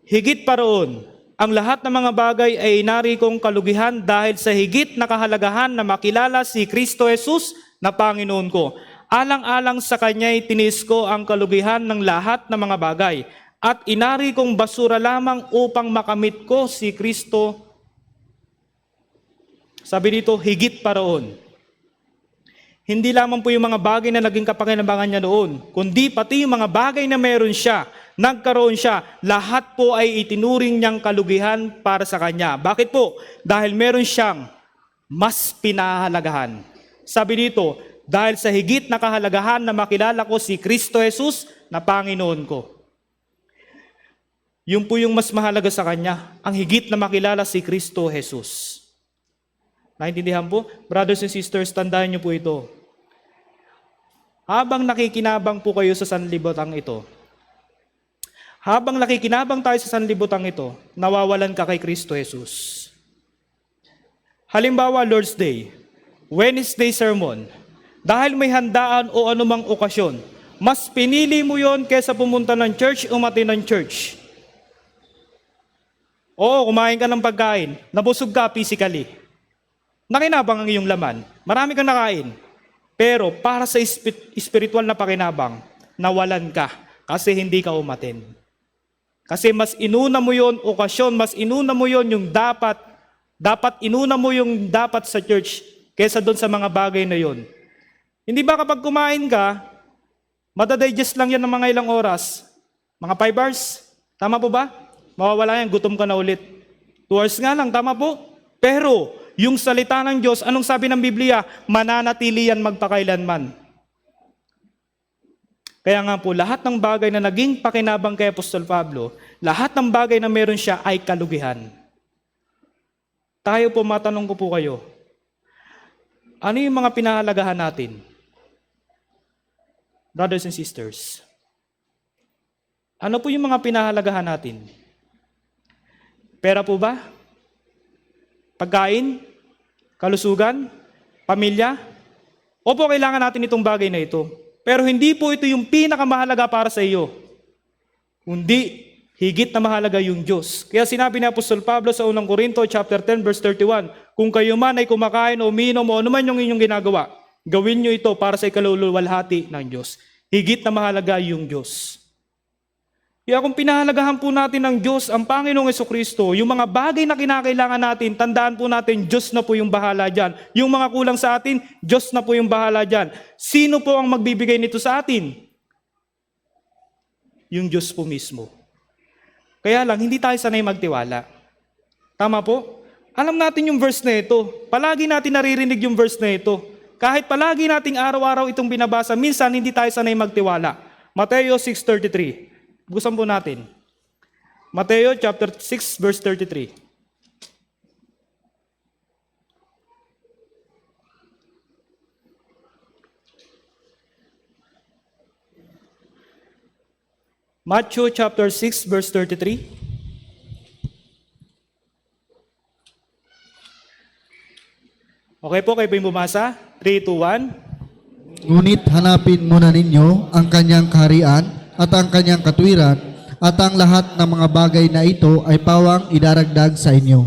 higit pa roon, Ang lahat ng mga bagay ay inari kong kalugihan dahil sa higit na kahalagahan na makilala si Kristo Jesus na Panginoon ko. Alang-alang sa Kanya'y tinis ko ang kalugihan ng lahat ng mga bagay at inari kong basura lamang upang makamit ko si Kristo. Sabi dito, higit pa roon. Hindi lamang po yung mga bagay na naging kapakinabangan niya noon, kundi pati yung mga bagay na meron siya, nagkaroon siya, lahat po ay itinuring niyang kalugihan para sa Kanya. Bakit po? Dahil meron siyang mas pinahahalagahan. Sabi dito, dahil sa higit na kahalagahan na makilala ko si Kristo Jesus na Panginoon ko. Yun po yung mas mahalaga sa Kanya, ang higit na makilala si Kristo Jesus. Naintindihan po? Brothers and sisters, tandaan niyo po ito. Habang nakikinabang po kayo sa sanlibutan ito, habang nakikinabang tayo sa sanlibutan ito, nawawalan ka kay Kristo Jesus. Halimbawa, Lord's Day, Wednesday sermon, dahil may handaan o anumang okasyon, mas pinili mo yon kaysa pumunta ng church o matin ng church. Oo, kumain ka ng pagkain, nabusog ka physically. Nakinabang ang iyong laman, marami kang nakain. Pero para sa spiritual na pakinabang, nawalan ka kasi hindi ka umatin. Kasi mas inuna mo yon okasyon, mas inuna mo yon yung dapat inuna mo yung dapat sa church kaysa doon sa mga bagay na yon. Hindi ba kapag kumain ka, madadigest lang yan ng mga ilang oras? Mga 5 hours? Tama po ba? Mawawala yan, gutom ka na ulit. 2 hours nga lang, tama po? Pero yung salita ng Diyos, anong sabi ng Biblia? Mananatili yan magpakailanman. Kaya nga po, lahat ng bagay na naging pakinabang kay Apostol Pablo, lahat ng bagay na meron siya ay kalugihan. Tayo po, matanong ko po kayo, ano yung mga pinahalagahan natin? Brothers and sisters, ano po yung mga pinahalagahan natin? Pera po ba? Pagkain? Kalusugan? Pamilya? Opo, kailangan natin itong bagay na ito. Pero hindi po ito yung pinakamahalaga para sa iyo. Kundi, higit na mahalaga yung Diyos. Kaya sinabi ni Apostol Pablo sa 1 Corinto chapter 10 verse 31, kung kayo man ay kumakain o uminom o anuman yung inyong ginagawa, gawin nyo ito para sa ikaluluwalhati ng Diyos. Higit na mahalaga yung Diyos. Kaya kung pinahalagahan po natin ng Diyos, ang Panginoong Jesucristo, yung mga bagay na kinakailangan natin, tandaan po natin, Diyos na po yung bahala dyan. Yung mga kulang sa atin, Diyos na po yung bahala dyan. Sino po ang magbibigay nito sa atin? Yung Diyos po mismo. Kaya lang, hindi tayo sanay magtiwala. Tama po? Alam natin yung verse na ito. Palagi natin naririnig yung verse na ito. Kahit palagi nating araw-araw itong binabasa, minsan hindi tayo sanay magtiwala. Mateo 6:33. Bukusan po natin. Mateo chapter 6 verse 33. Matthew chapter 6 verse 33. Okay po, kayo po yung bumasa. 3, 2, 1. Ngunit hanapin muna ninyo ang kanyang kaharian at ang kanyang katwiran, at ang lahat ng mga bagay na ito ay pawang idaragdag sa inyo.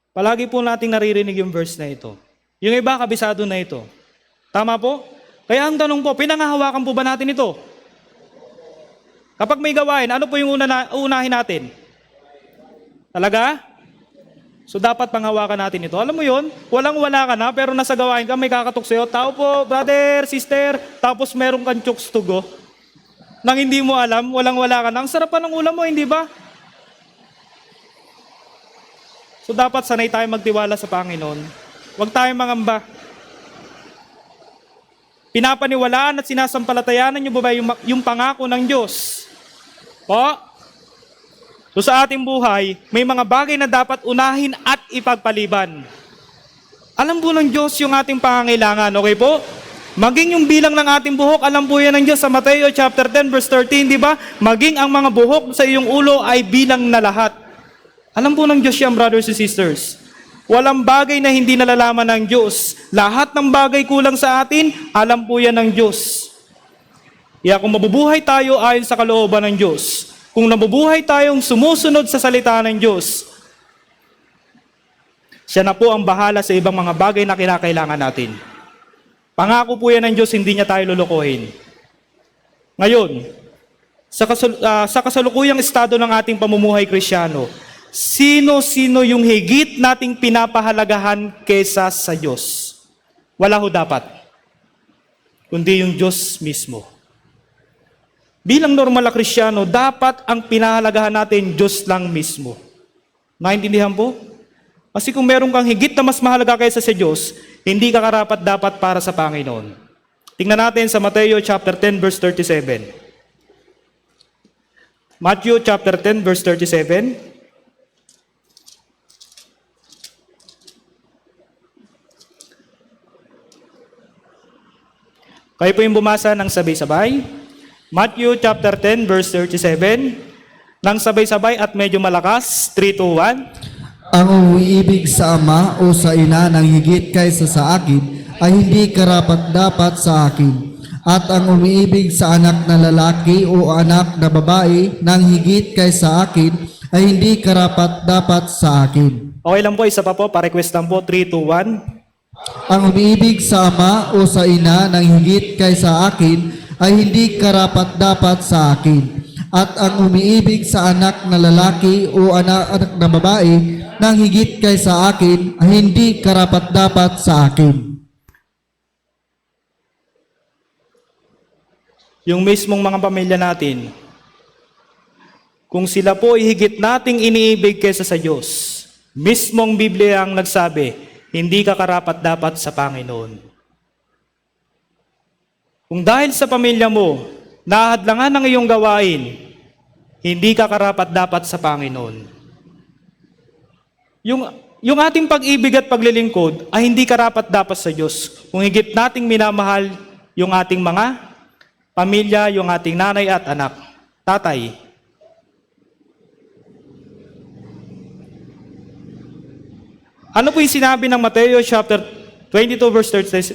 Palagi po nating naririnig yung verse na ito. Yung iba, kabisado na ito. Tama po? Kaya ang tanong po, pinangahawakan po ba natin ito? Kapag may gawain, ano po yung uunahin natin? Talaga? So dapat panghawakan natin ito. Alam mo yun, walang-wala ka na, pero nasa gawain ka, may kakatok sa'yo. Tao po, brother, sister, tapos meron kang chokes to go. Nang hindi mo alam, walang-wala ka na. Ang sarap pa ng ulam mo, hindi ba? So dapat sanay tayo magtiwala sa Panginoon. Huwag tayong mangamba. Pinapaniwalaan at sinasampalatayanan niyo ba yung pangako ng Diyos? Po? So sa ating buhay, may mga bagay na dapat unahin at ipagpaliban. Alam po ng Diyos yung ating pangangailangan, okay po? Maging yung bilang ng ating buhok, alam po yan ng Diyos sa Mateo chapter 10 verse 13, di ba? Maging ang mga buhok sa iyong ulo ay bilang na lahat. Alam po ng Diyos yan, brothers and sisters. Walang bagay na hindi nalalaman ng Diyos. Lahat ng bagay kulang sa atin, alam po yan ng Diyos. Kaya kung mabubuhay tayo ayon sa kalooban ng Diyos, Kung nabubuhay tayong sumusunod sa salita ng Diyos, siya na po ang bahala sa ibang mga bagay na kinakailangan natin. Pangako po yan ng Diyos, hindi niya tayo lulukuhin. Ngayon, sa kasalukuyang estado ng ating pamumuhay Kristyano, sino-sino yung higit nating pinapahalagahan kesa sa Diyos? Wala ho dapat, kundi yung Diyos mismo. Bilang normal na Kristyano, dapat ang pinahalagahan natin Diyos lang mismo. Naintindihan po? Kasi kung meron kang higit na mas mahalaga kaysa sa Diyos, hindi ka karapat dapat para sa Panginoon. Tingnan natin sa Mateo chapter 10 verse 37. Matthew chapter 10 verse 37. Kayo po yung bumasa ng sabay-sabay. Matthew chapter 10 verse 37. Nang sabay-sabay at medyo malakas, 3, 2, 1. Ang umiibig sa ama o sa ina ng higit kaysa sa akin ay hindi karapat-dapat sa akin. At ang umiibig sa anak na lalaki o anak na babae ng higit kaysa akin ay hindi karapat-dapat sa akin. Okay lang po, isa pa po, pa-request lang po, 3, 2, 1. Ang umiibig sa ama o sa ina ng higit kaysa akin ay hindi karapat-dapat sa akin. At ang umiibig sa anak na lalaki o anak na babae ng higit kaysa akin ay hindi karapat-dapat sa akin. Yung mismong mga pamilya natin, kung sila po higit nating iniibig kaysa sa Diyos, mismong Biblia ang nagsabi, hindi ka karapat-dapat sa Panginoon. Kung dahil sa pamilya mo, nahadlangan ng iyong gawain, hindi ka karapat-dapat sa Panginoon. Yung ating pag-ibig at paglilingkod ay hindi karapat-dapat sa Diyos. Kung higit nating minamahal yung ating mga pamilya, yung ating nanay at anak, tatay. Ano po yung sinabi ng Mateo chapter 22 verse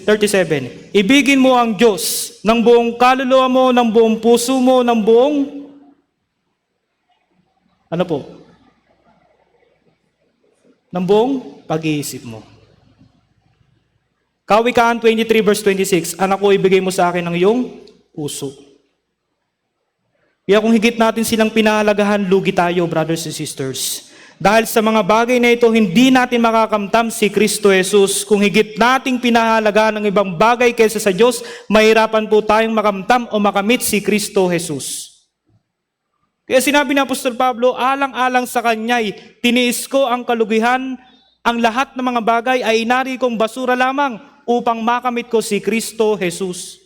37? Ibigin mo ang Diyos ng buong kaluluwa mo, ng buong puso mo, ng buong ano po? Ng buong pag-iisip mo. Kawikaan 23 verse 26, anak ko, ibigay mo sa akin ang iyong puso. Kaya kung higit natin silang pinahalagahan, lugi tayo, brothers and sisters. Dahil sa mga bagay na ito, hindi natin makakamtam si Kristo Jesus. Kung higit nating pinahalagahan ng ibang bagay kaysa sa Diyos, mahirapan po tayong makamtam o makamit si Kristo Jesus. Kaya sinabi ni Apostol Pablo, alang-alang sa Kanya'y tiniis ko ang kalugihan, ang lahat ng mga bagay ay inari kong basura lamang upang makamit ko si Kristo Jesus.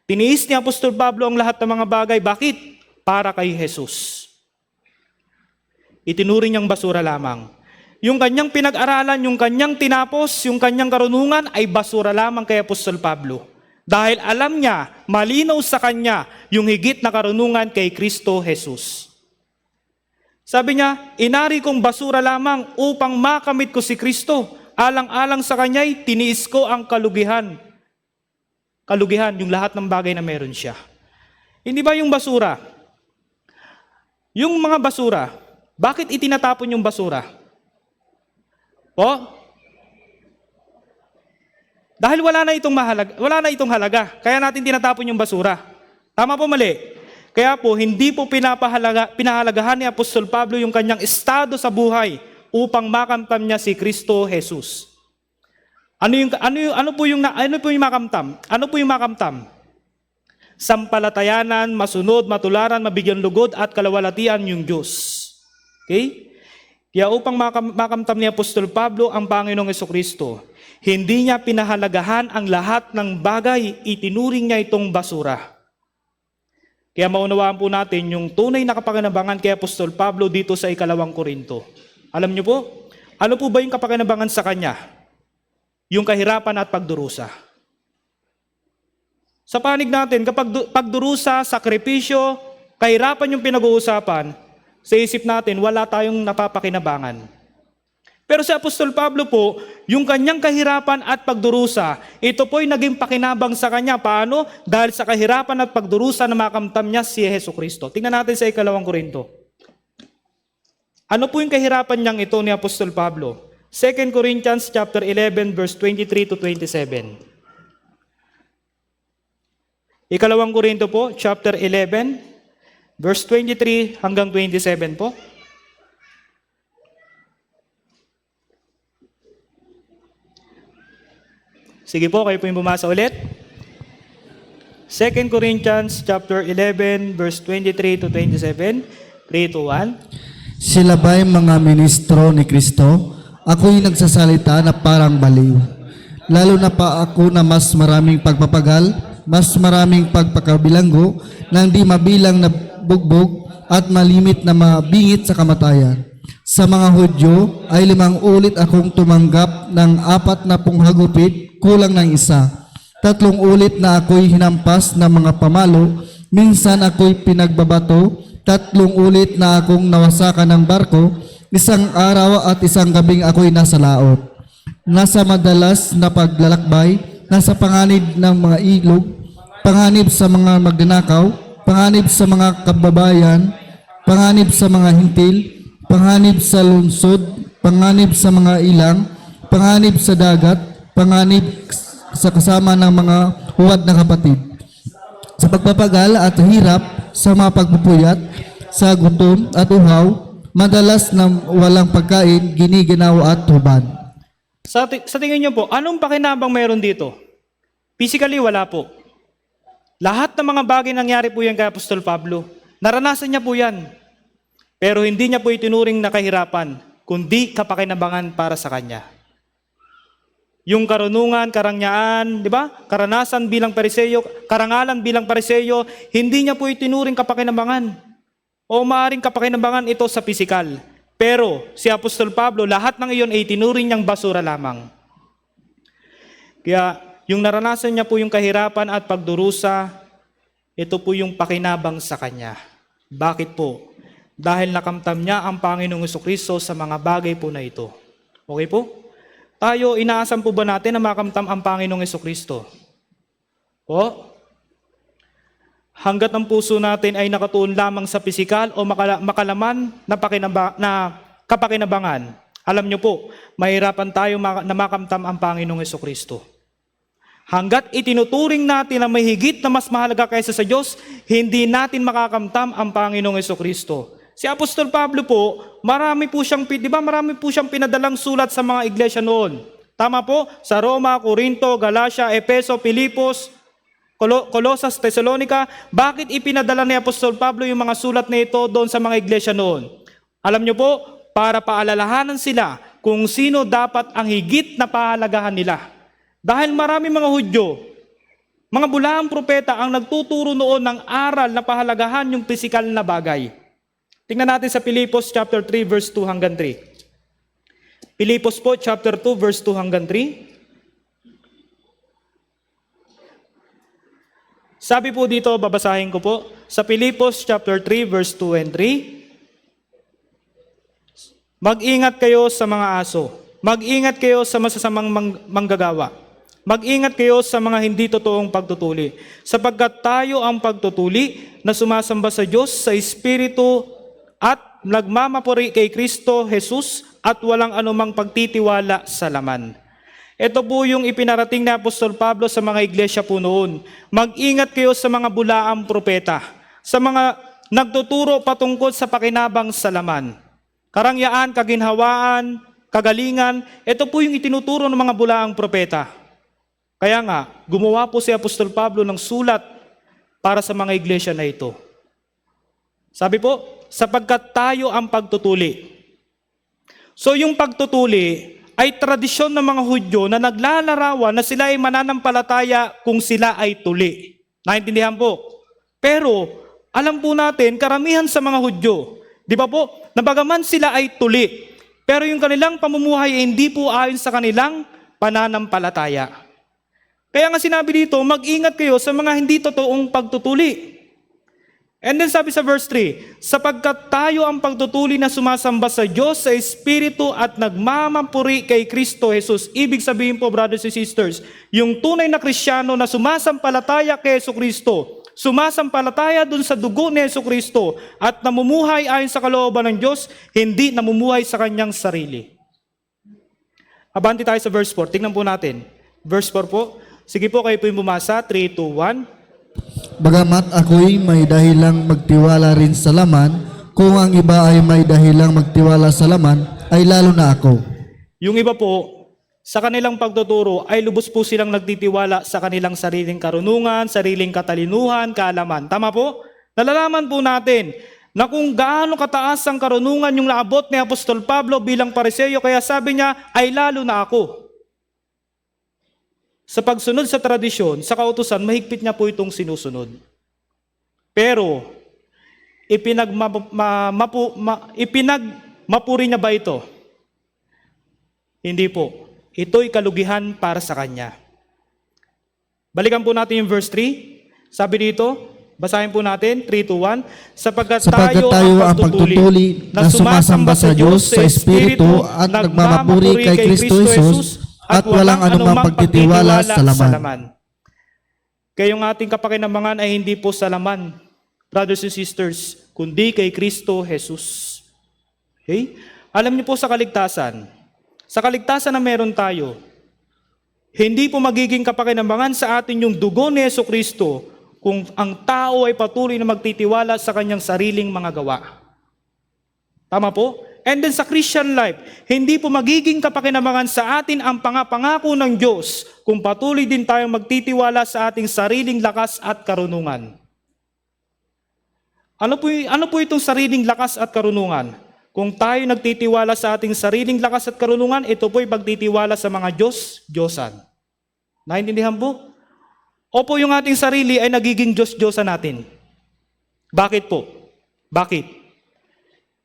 Tiniis ni Apostol Pablo ang lahat ng mga bagay. Bakit? Para kay Jesus. Itinuring niyang basura lamang. Yung kanyang pinag-aralan, yung kanyang tinapos, yung kanyang karunungan ay basura lamang kay Apostol Pablo. Dahil alam niya, malinaw sa kanya yung higit na karunungan kay Kristo Jesus. Sabi niya, inari kong basura lamang upang makamit ko si Kristo. Alang-alang sa kanya'y tiniis ko ang kalugihan. Kalugihan, yung lahat ng bagay na meron siya. Hindi ba yung basura? Yung mga basura, bakit itinatapon yung basura? Po? Dahil wala na itong halaga, kaya natin tinatapon yung basura. Tama po, mali? Kaya po, hindi po pinahalagahan ni Apostol Pablo yung kanyang estado sa buhay upang makamtam niya si Kristo Jesus. Ano po yung makamtam? Ano po yung makamtam? Sampalatayanan, masunod, matularan, mabigyan lugod at kalawalatian yung Diyos. Okay? Kaya upang makamtam ni Apostol Pablo ang Panginoong Jesucristo, hindi niya pinahalagahan ang lahat ng bagay, itinuring niya itong basura. Kaya maunawaan po natin yung tunay na kapakinabangan kay Apostol Pablo dito sa 2 Korinto. Alam niyo po, ano po ba yung kapakinabangan sa kanya? Yung kahirapan at pagdurusa. Sa panig natin, kapag pagdurusa, sakripisyo, kahirapan yung pinag-uusapan, sa isip natin, wala tayong napapakinabangan. Pero si Apostol Pablo po, yung kanyang kahirapan at pagdurusa, ito po'y naging pakinabang sa kanya. Paano? Dahil sa kahirapan at pagdurusa na makamtam niya si Jesucristo. Tingnan natin sa 2 Korinto. Ano po yung kahirapan niyang ito ni Apostol Pablo? 2 Corinthians chapter 11 verse 23 to 27. Ikalawang Korinto po, chapter 11, verse 23 hanggang 27 po. Sige po, kayo po yung bumasa ulit. 2 Corinthians chapter 11, verse 23 to 27. 3 to 1. Sila ba'y mga ministro ni Kristo? Ako'y nagsasalita na parang baliw. Lalo na pa ako na mas maraming pagpapagal, mas maraming pagpakabilanggo, nang di mabilang na bugbog at malimit na mabingit sa kamatayan. Sa mga Hudyo ay 5 ulit akong tumanggap ng 40 hagupit, kulang ng isa. 3 ulit na ako'y hinampas ng mga pamalo, minsan ako'y pinagbabato, 3 ulit na akong nawasakan ng barko, 1 araw at 1 gabing ako'y nasa laot. Nasa madalas na paglalakbay, nasa panganib ng mga ilog, panganib sa mga magnanakaw, panganib sa mga kababayan, panganib sa mga hintil, panganib sa lungsod, panganib sa mga ilang, panganib sa dagat, panganib sa kasama ng mga huwad na kapatid. Sa pagpapagal at hirap, sa mga pagpupuyat, sa gutom at uhaw, madalas na walang pagkain, giniginaw at hubad. Sa tingin niyo po, anong pakinabang meron dito? Physically, wala po. Lahat ng mga bagay nangyari po yan kay Apostol Pablo. Naranasan niya po yan. Pero hindi niya po itinuring na kahirapan, kundi kapakinabangan para sa kanya. Yung karunungan, karangyaan, di ba? Karanasan bilang Pariseyo, karangalan bilang Pariseyo, hindi niya po itinuring kapakinabangan. O maaaring kapakinabangan ito sa pisikal. Pero si Apostol Pablo, lahat ng iyon ay itinuring niyang basura lamang. Kaya yung naranasan niya po yung kahirapan at pagdurusa, ito po yung pakinabang sa kanya. Bakit po? Dahil nakamtam niya ang Panginoong Jesucristo sa mga bagay po na ito. Okay po? Tayo, inaasahan po ba natin na makamtam ang Panginoong Jesucristo? Po? Hanggat ang puso natin ay nakatuon lamang sa pisikal o makalaman na kapakinabangan, alam niyo po, mahirapan tayo na makamtam ang Panginoong Jesucristo. Hanggat itinuturing natin na may higit na mas mahalaga kaysa sa Diyos, hindi natin makakamtam ang Panginoong Jesucristo. Si Apostol Pablo po, marami po siyang pinadalang sulat sa mga iglesia noon. Tama po, sa Roma, Corinto, Galacia, Efeso, Filipos, Colosas, Thessalonica. Bakit ipinadala ni Apostol Pablo yung mga sulat na ito doon sa mga iglesia noon? Alam niyo po, para paalalahanan sila kung sino dapat ang higit na pahalagahan nila. Dahil marami mga Hudyo, mga bulaang propeta ang nagtuturo noon ng aral na pahalagahan yung pisikal na bagay. Tingnan natin sa Filipos chapter 3 verse 2 hanggang 3. Filipos po chapter 2 verse 2 hanggang 3. Sabi po dito, babasahin ko po, sa Filipos chapter 3 verse 2 and 3. Mag-ingat kayo sa mga aso. Mag-ingat kayo sa masasamang manggagawa. Mag-ingat kayo sa mga hindi totoong pagtutuli. Sapagkat tayo ang pagtutuli na sumasamba sa Diyos sa Espiritu at nagmamapuri kay Kristo Jesus at walang anumang pagtitiwala sa laman. Ito po yung ipinarating ni Apostol Pablo sa mga iglesia po noon. Mag-ingat kayo sa mga bulaang propeta, sa mga nagtuturo patungkol sa pakinabang sa laman. Karangyaan, kaginhawaan, kagalingan, ito po yung itinuturo ng mga bulaang propeta. Kaya nga, gumawa po si Apostol Pablo ng sulat para sa mga iglesia na ito. Sabi po, sapagkat tayo ang pagtutuli. So yung pagtutuli ay tradisyon ng mga Hudyo na naglalarawan na sila ay mananampalataya kung sila ay tuli. Naintindihan po? Pero alam po natin, karamihan sa mga Hudyo, di ba po, nabagaman sila ay tuli, pero yung kanilang pamumuhay ay hindi po ayon sa kanilang pananampalataya. Kaya nga sinabi dito, mag-ingat kayo sa mga hindi totoong pagtutuli. And then sabi sa verse 3, sapagkat tayo ang pagtutuli na sumasamba sa Diyos sa Espiritu at nagmamapuri kay Kristo Jesus. Ibig sabihin po, brothers and sisters, yung tunay na Kristiyano na sumasampalataya kay Jesucristo, sumasampalataya dun sa dugo ni Jesucristo at namumuhay ayon sa kalooban ng Diyos, hindi namumuhay sa kanyang sarili. Abanti tayo sa verse 4. Tingnan po natin. Verse 4 po. Sige po, kayo po yung bumasa. 3, 2, 1. Bagamat ako'y may dahilang magtiwala rin sa laman, kung ang iba ay may dahilang magtiwala sa laman, ay lalo na ako. Yung iba po, sa kanilang pagtuturo ay lubos po silang nagtitiwala sa kanilang sariling karunungan, sariling katalinuhan, kaalaman. Tama po? Nalalaman po natin na kung gaano kataas ang karunungan yung naabot ni Apostol Pablo bilang Pariseo, kaya sabi niya, ay lalo na ako. Sa pagsunod sa tradisyon, sa kautusan, mahigpit niya po itong sinusunod. Pero, ipinagmapuri niya ba ito? Hindi po. Ito'y kalugihan para sa kanya. Balikan po natin yung verse 3. Sabi dito, basahin po natin, 3, 2, 1. Sapagkat tayo ang pagtutuli na sumasamba sa Diyos sa Espiritu at nagmamapuri kay Kristo Jesus at walang anumang pagtitiwala sa laman. Kayong ating kapakinabangan ay hindi po sa laman, brothers and sisters, kundi kay Kristo Jesus. Okay? Alam niyo po sa kaligtasan na meron tayo, hindi po magiging kapakinabangan sa atin yung dugo ni Jesucristo kung ang tao ay patuloy na magtitiwala sa kanyang sariling mga gawa. Tama po? And then sa Christian life, hindi po magiging kapakinabangan sa atin ang pangako ng Diyos kung patuloy din tayong magtitiwala sa ating sariling lakas at karunungan. Ano po itong sariling lakas at karunungan? Kung tayo nagtitiwala sa ating sariling lakas at karunungan, ito po'y pagtitiwala sa mga Diyos-Diyosan. Naintindihan po? Opo, yung ating sarili ay nagiging Diyos-Diyosan natin. Bakit po? Bakit?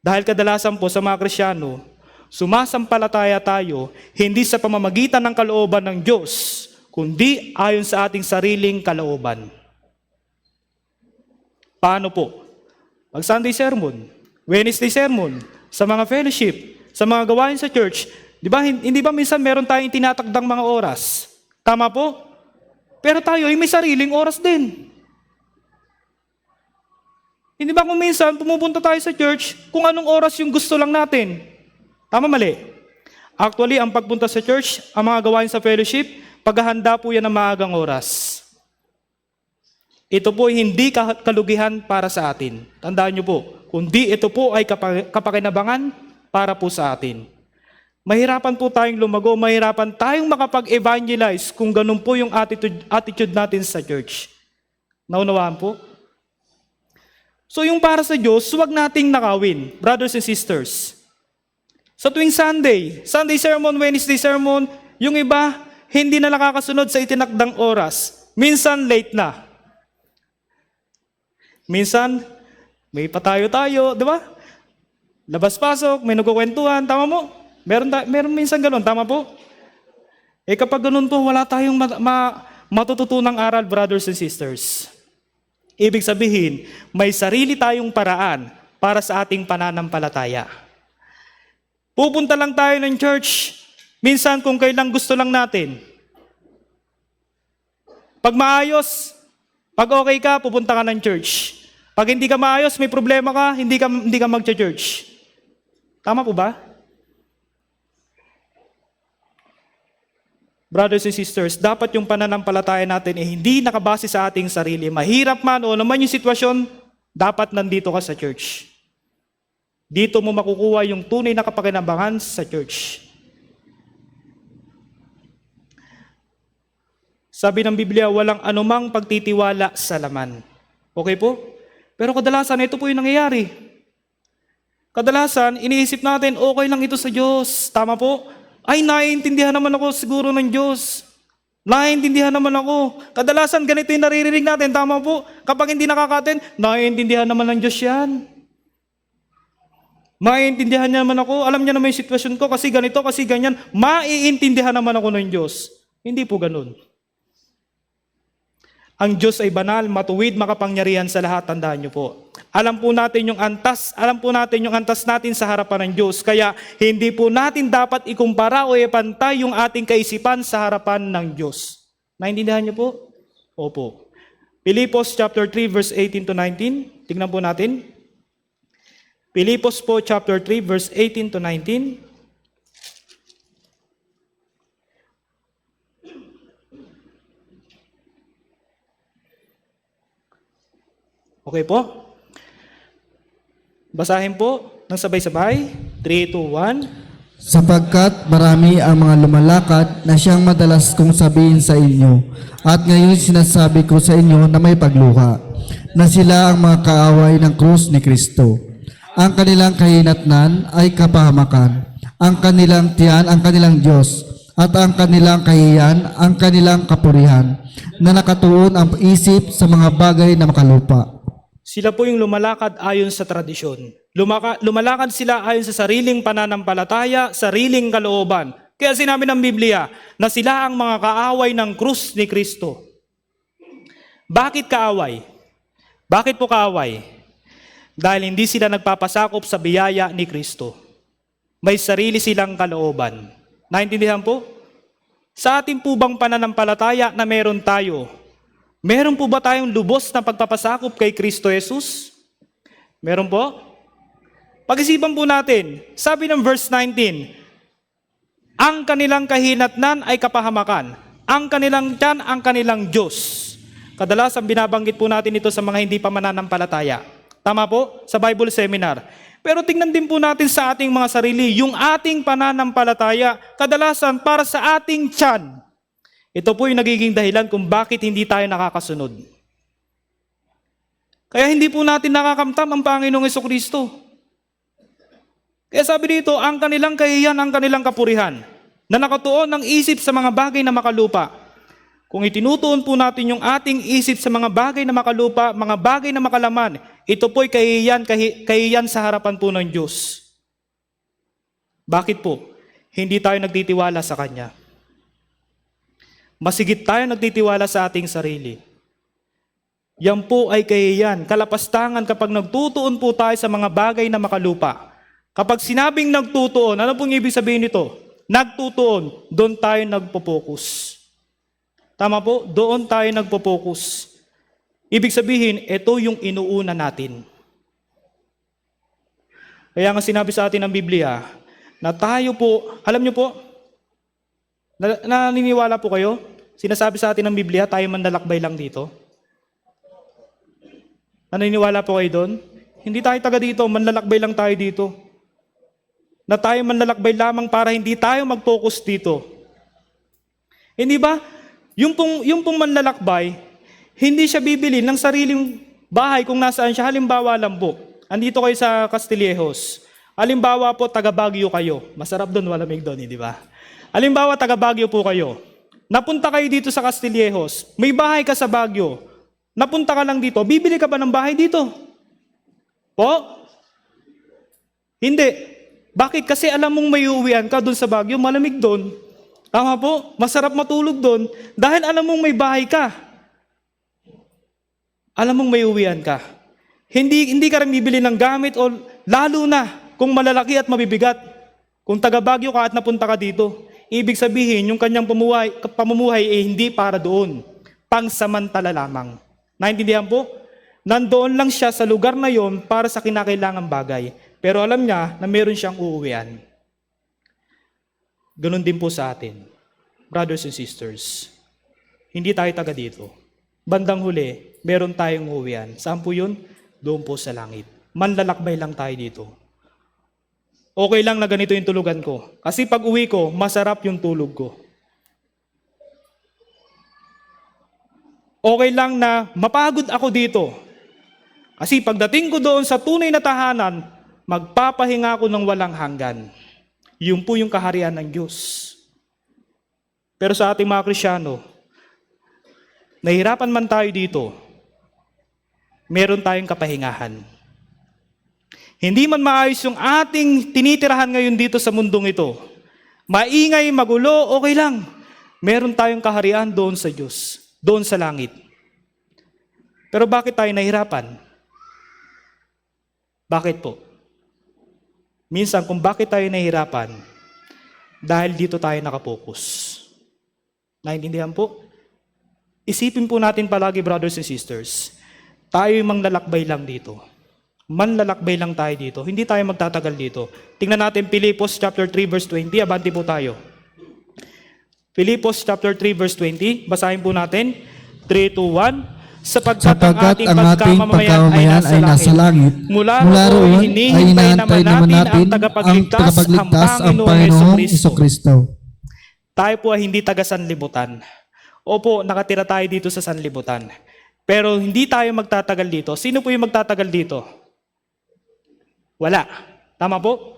Dahil kadalasan po sa mga Krisyano, sumasampalataya tayo hindi sa pamamagitan ng kalooban ng Diyos, kundi ayon sa ating sariling kalooban. Paano po? Pag Sunday sermon, Wednesday sermon, sa mga fellowship, sa mga gawain sa church, hindi ba minsan meron tayong tinatakdang mga oras? Tama po? Pero tayo ay may sariling oras din. Hindi ba kung minsan pumupunta tayo sa church kung anong oras yung gusto lang natin? Tama, mali? Actually, ang pagpunta sa church, ang mga gawain sa fellowship, paghahanda po yan ng maagang oras. Ito po hindi kalugihan para sa atin. Tandaan niyo po, kundi ito po ay kapakinabangan para po sa atin. Mahirapan po tayong lumago, mahirapan tayong makapag-evangelize kung ganun po yung attitude natin sa church. Naunawaan po? So yung para sa Diyos, huwag nating nakawin, brothers and sisters. Sa tuwing Sunday sermon, Wednesday sermon, yung iba, hindi na nakakasunod sa itinakdang oras. Minsan, late na. Minsan, may patayo-tayo, di ba? Labas-pasok, may nagkukwentuhan, tama mo? Meron minsan ganun, tama po? Kapag ganun po, wala tayong matututunang aral, brothers and sisters. Ibig sabihin, may sarili tayong paraan para sa ating pananampalataya. Pupunta lang tayo ng church, minsan kung kailang gusto lang natin. Pag maayos, pag okay ka, pupunta ka ng church. Pag hindi ka maayos, may problema ka, hindi ka mag-church. Tama po ba? Brothers and sisters, dapat yung pananampalataya natin hindi nakabase sa ating sarili. Mahirap man o naman yung sitwasyon, dapat nandito ka sa church. Dito mo makukuha yung tunay na kapakinabangan sa church. Sabi ng Biblia, walang anumang pagtitiwala sa laman. Okay po? Pero kadalasan, ito po yung nangyayari. Kadalasan, iniisip natin, okay lang ito sa Diyos. Tama po? Ay, naiintindihan naman ako siguro ng Diyos. Naiintindihan naman ako. Kadalasan, ganito yung naririnig natin. Tama po? Kapag hindi nakakatin, naiintindihan naman ng Diyos yan. Maiintindihan niya naman ako. Alam niya naman yung sitwasyon ko kasi ganito, kasi ganyan. Maiintindihan naman ako ng Diyos. Hindi po ganun. Ang Diyos ay banal, matuwid, makapangyarihan sa lahat. Tandaan niyo po. Alam po natin yung antas natin sa harapan ng Diyos. Kaya hindi po natin dapat ikumpara o ipantay yung ating kaisipan sa harapan ng Diyos. Naintindihan niyo po? Opo. Pilipos chapter 3 verse 18 to 19. Tingnan po natin. Pilipos po chapter 3 verse 18 to 19. Okay po? Basahin po ng sabay-sabay. 3, 2, 1. Sapagkat marami ang mga lumalakad na siyang madalas kong sabihin sa inyo, at ngayon sinasabi ko sa inyo na may pagluha, na sila ang mga kaaway ng krus ni Kristo. Ang kanilang kahinatnan ay kapahamakan, ang kanilang tiyan ang kanilang Diyos, at ang kanilang kahiyan ang kanilang kapurihan, na nakatuon ang isip sa mga bagay na makalupa. Sila po yung lumalakad ayon sa tradisyon. Lumalakad sila ayon sa sariling pananampalataya, sariling kalooban. Kaya sinabi ng Biblia na sila ang mga kaaway ng krus ni Kristo. Bakit kaaway? Bakit po kaaway? Dahil hindi sila nagpapasakop sa biyaya ni Kristo. May sarili silang kalooban. Naintindihan po? Sa ating po bang pananampalataya na meron tayo, meron po ba tayong lubos na pagpapasakop kay Kristo Jesus? Meron po? Pag-isipan po natin, sabi ng verse 19, ang kanilang kahinatnan ay kapahamakan, ang kanilang tiyan ang kanilang Diyos. Kadalasan binabanggit po natin ito sa mga hindi pa mananampalataya. Tama po? Sa Bible Seminar. Pero tingnan din po natin sa ating mga sarili, yung ating pananampalataya, kadalasan para sa ating tiyan. Ito po yung nagiging dahilan kung bakit hindi tayo nakakasunod. Kaya hindi po natin nakakamtam ang Panginoong Jesucristo. Kaya sabi dito, ang kanilang kahiyan, ang kanilang kapurihan, na nakatuon ng isip sa mga bagay na makalupa. Kung itinutuon po natin yung ating isip sa mga bagay na makalupa, mga bagay na makalaman, ito po'y kahiyan sa harapan po ng Diyos. Bakit po? Hindi tayo nagtitiwala sa Kanya. Masigit tayo nagtitiwala sa ating sarili. Yan po ay kahiyan, kalapastangan kapag nagtutuon po tayo sa mga bagay na makalupa. Kapag sinabing nagtutuon, ano pong ibig sabihin nito? Nagtutuon, doon tayo nagpo-focus. Tama po? Doon tayo nagpo-focus. Ibig sabihin, ito yung inuuna natin. Kaya nga sinabi sa atin ng Biblia, na tayo po, alam niyo po, naniniwala po kayo? Sinasabi sa atin ng Biblia, tayo manlalakbay lang dito. Naniniwala po kayo doon? Hindi tayo taga dito, manlalakbay lang tayo dito. Na tayo manlalakbay lamang para hindi tayo mag-focus dito. Hindi ba? Yung pong manlalakbay, hindi siya bibili ng sariling bahay kung nasaan siya. Halimbawa lang po, andito kayo sa Castillejos. Halimbawa po, taga Baguio kayo. Masarap doon, malamig doon, hindi ba? Halimbawa, taga Baguio po kayo. Napunta kayo dito sa Castillejos. May bahay ka sa Baguio. Napunta ka lang dito. Bibili ka ba ng bahay dito? Po? Hindi. Bakit? Kasi alam mong may uuwian ka doon sa Baguio, malamig doon. Tama po? Masarap matulog doon. Dahil alam mong may bahay ka. Alam mong may uuwian ka. Hindi ka rin bibili ng gamit o lalo na kung malalaki at mabibigat. Kung taga Baguio ka at napunta ka dito. Ibig sabihin, yung kanyang pamumuhay ay hindi para doon. Pangsamantala lamang. Naintindihan po? Nandoon lang siya sa lugar na yon para sa kinakailangang bagay. Pero alam niya na meron siyang uuwian. Ganon din po sa atin. Brothers and sisters, hindi tayo taga dito. Bandang huli, meron tayong uuwian. Saan po yun? Doon po sa langit. Manlalakbay lang tayo dito. Okay lang na ganito yung tulugan ko. Kasi pag uwi ko, masarap yung tulog ko. Okay lang na mapagod ako dito. Kasi pagdating ko doon sa tunay na tahanan, magpapahinga ako ng walang hanggan. Yun po yung kaharian ng Diyos. Pero sa ating mga Kristyano, nahirapan man tayo dito, meron tayong kapahingahan. Hindi man maayos yung ating tinitirahan ngayon dito sa mundong ito. Maingay, magulo, okay lang. Meron tayong kaharian doon sa Diyos, doon sa langit. Pero bakit tayo nahirapan? Bakit po? Minsan kung bakit tayo nahirapan, dahil dito tayo nakapokus. Naintindihan po? Isipin po natin palagi, brothers and sisters, tayo yung manglalakbay lang dito. Manlalakbay lang tayo dito. Hindi tayo magtatagal dito. Tingnan natin Pilipos chapter 3 verse 20. Abanti po tayo. Pilipos chapter 3 verse 20. Basahin po natin. 3, 2, 1. Sapagkat ang ating pagkamamayan ay nasa langit. Mula roon ay hinihintay naman natin ang tagapagligtas, ang Panginoong Jesucristo. Tayo po ay hindi taga sanlibutan. Opo, nakatira tayo dito sa sanlibutan. Pero hindi tayo magtatagal dito. Sino po yung magtatagal dito? Wala. Tama po?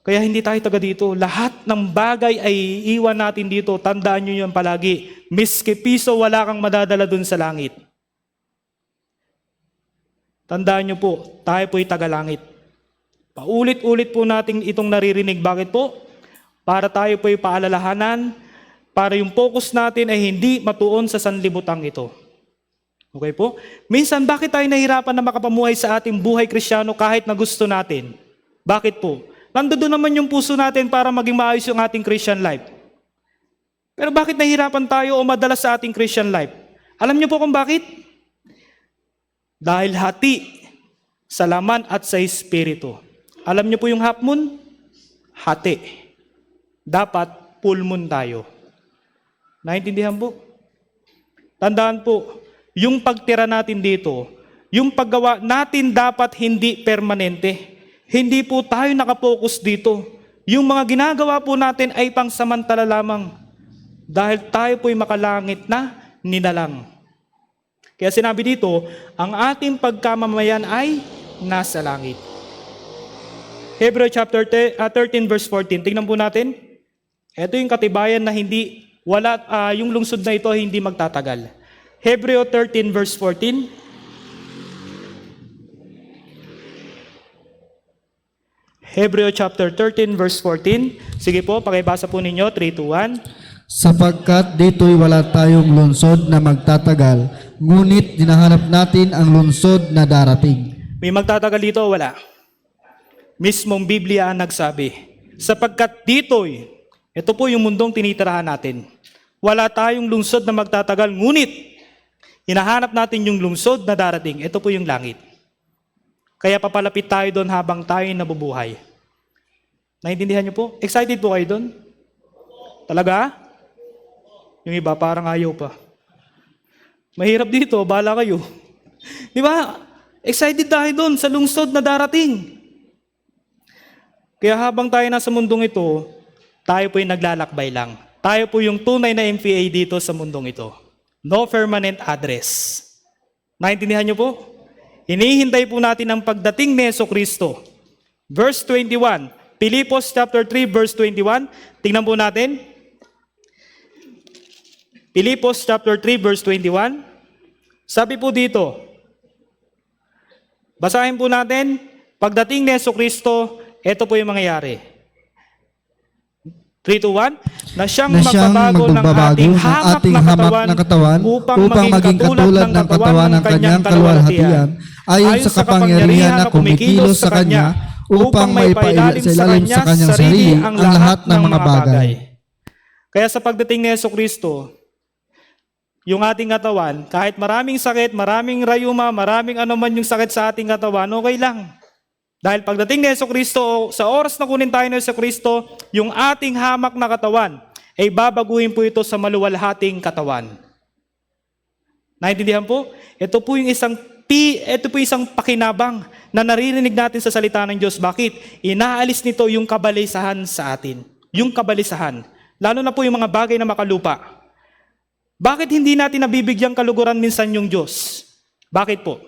Kaya hindi tayo taga dito. Lahat ng bagay ay iwan natin dito. Tandaan nyo yun palagi. Miski piso, wala kang madadala dun sa langit. Tandaan nyo po, tayo po'y taga langit. Paulit-ulit po natin itong naririnig. Bakit po? Para tayo po'y paalalahanan, para yung focus natin ay hindi matuon sa sanlibutang ito. Okay po? Minsan, bakit tayo nahirapan na makapamuhay sa ating buhay Kristiyano kahit na gusto natin? Bakit po? Nandoon naman yung puso natin para maging maayos yung ating Christian life. Pero bakit nahirapan tayo o madalas sa ating Christian life? Alam niyo po kung bakit? Dahil hati sa laman at sa espiritu. Alam niyo po yung half moon? Hati. Dapat full moon tayo. Naintindihan po? Tandaan po, yung pagtira natin dito, yung paggawa natin dapat hindi permanente. Hindi po tayo nakapokus dito. Yung mga ginagawa po natin ay pangsamantala lamang. Dahil tayo po'y makalangit na nilalang. Kaya sinabi dito, ang ating pagkamamayan ay nasa langit. Hebrew chapter 13 verse 14. Tingnan po natin. Ito yung katibayan na yung lungsod na ito hindi magtatagal. Hebrew 13 verse 14. Hebrew chapter 13 verse 14. Sige po, pakibasa po ninyo. 3, 2, 1. Sapagkat dito'y wala tayong lungsod na magtatagal, ngunit dinahanap natin ang lungsod na darating. May magtatagal dito o wala? Mismong Biblia ang nagsabi. Sapagkat dito'y, ito po yung mundong tinitirahan natin. Wala tayong lungsod na magtatagal, ngunit hinahanap natin yung lungsod na darating. Ito po yung langit. Kaya papalapit tayo doon habang tayo nabubuhay. Naintindihan niyo po? Excited po kayo doon? Talaga? Yung iba parang ayaw pa. Mahirap dito, bahala kayo. Di ba? Excited tayo doon sa lungsod na darating. Kaya habang tayo nasa mundong ito, tayo po'y naglalakbay lang. Tayo po yung tunay na MPA dito sa mundong ito. No permanent address. Naintindihan niyo po? Hinihintay po natin ang pagdating ni Jesucristo. Verse 21. Pilipos chapter 3 verse 21. Tingnan po natin. Pilipos chapter 3 verse 21. Sabi po dito. Basahin po natin. Pagdating ni Jesucristo, ito po yung mangyayari. 3, 2, 1. Na siyang magbabago ng ating hamak na katawan upang maging katulad ng katawan ng kanyang kaluwalhatian ayon sa kapangyarihan na kumikilos sa kanya upang maipailalim sa kanyang sarili ang lahat ng mga bagay. Kaya sa pagdating ni Jesucristo, yung ating katawan, kahit maraming sakit, maraming rayuma, maraming anuman yung sakit sa ating katawan, okay lang. Dahil pagdating ni Jesucristo, sa oras na kunin tayo ni Jesucristo, yung ating hamak na katawan, ay babaguhin po ito sa maluwalhating katawan. Naintindihan po? Ito po yung isang pakinabang na naririnig natin sa salita ng Diyos. Bakit? Inaalis nito yung kabalisahan sa atin. Yung kabalisahan. Lalo na po yung mga bagay na makalupa. Bakit hindi natin nabibigyang kaluguran minsan yung Diyos? Bakit po?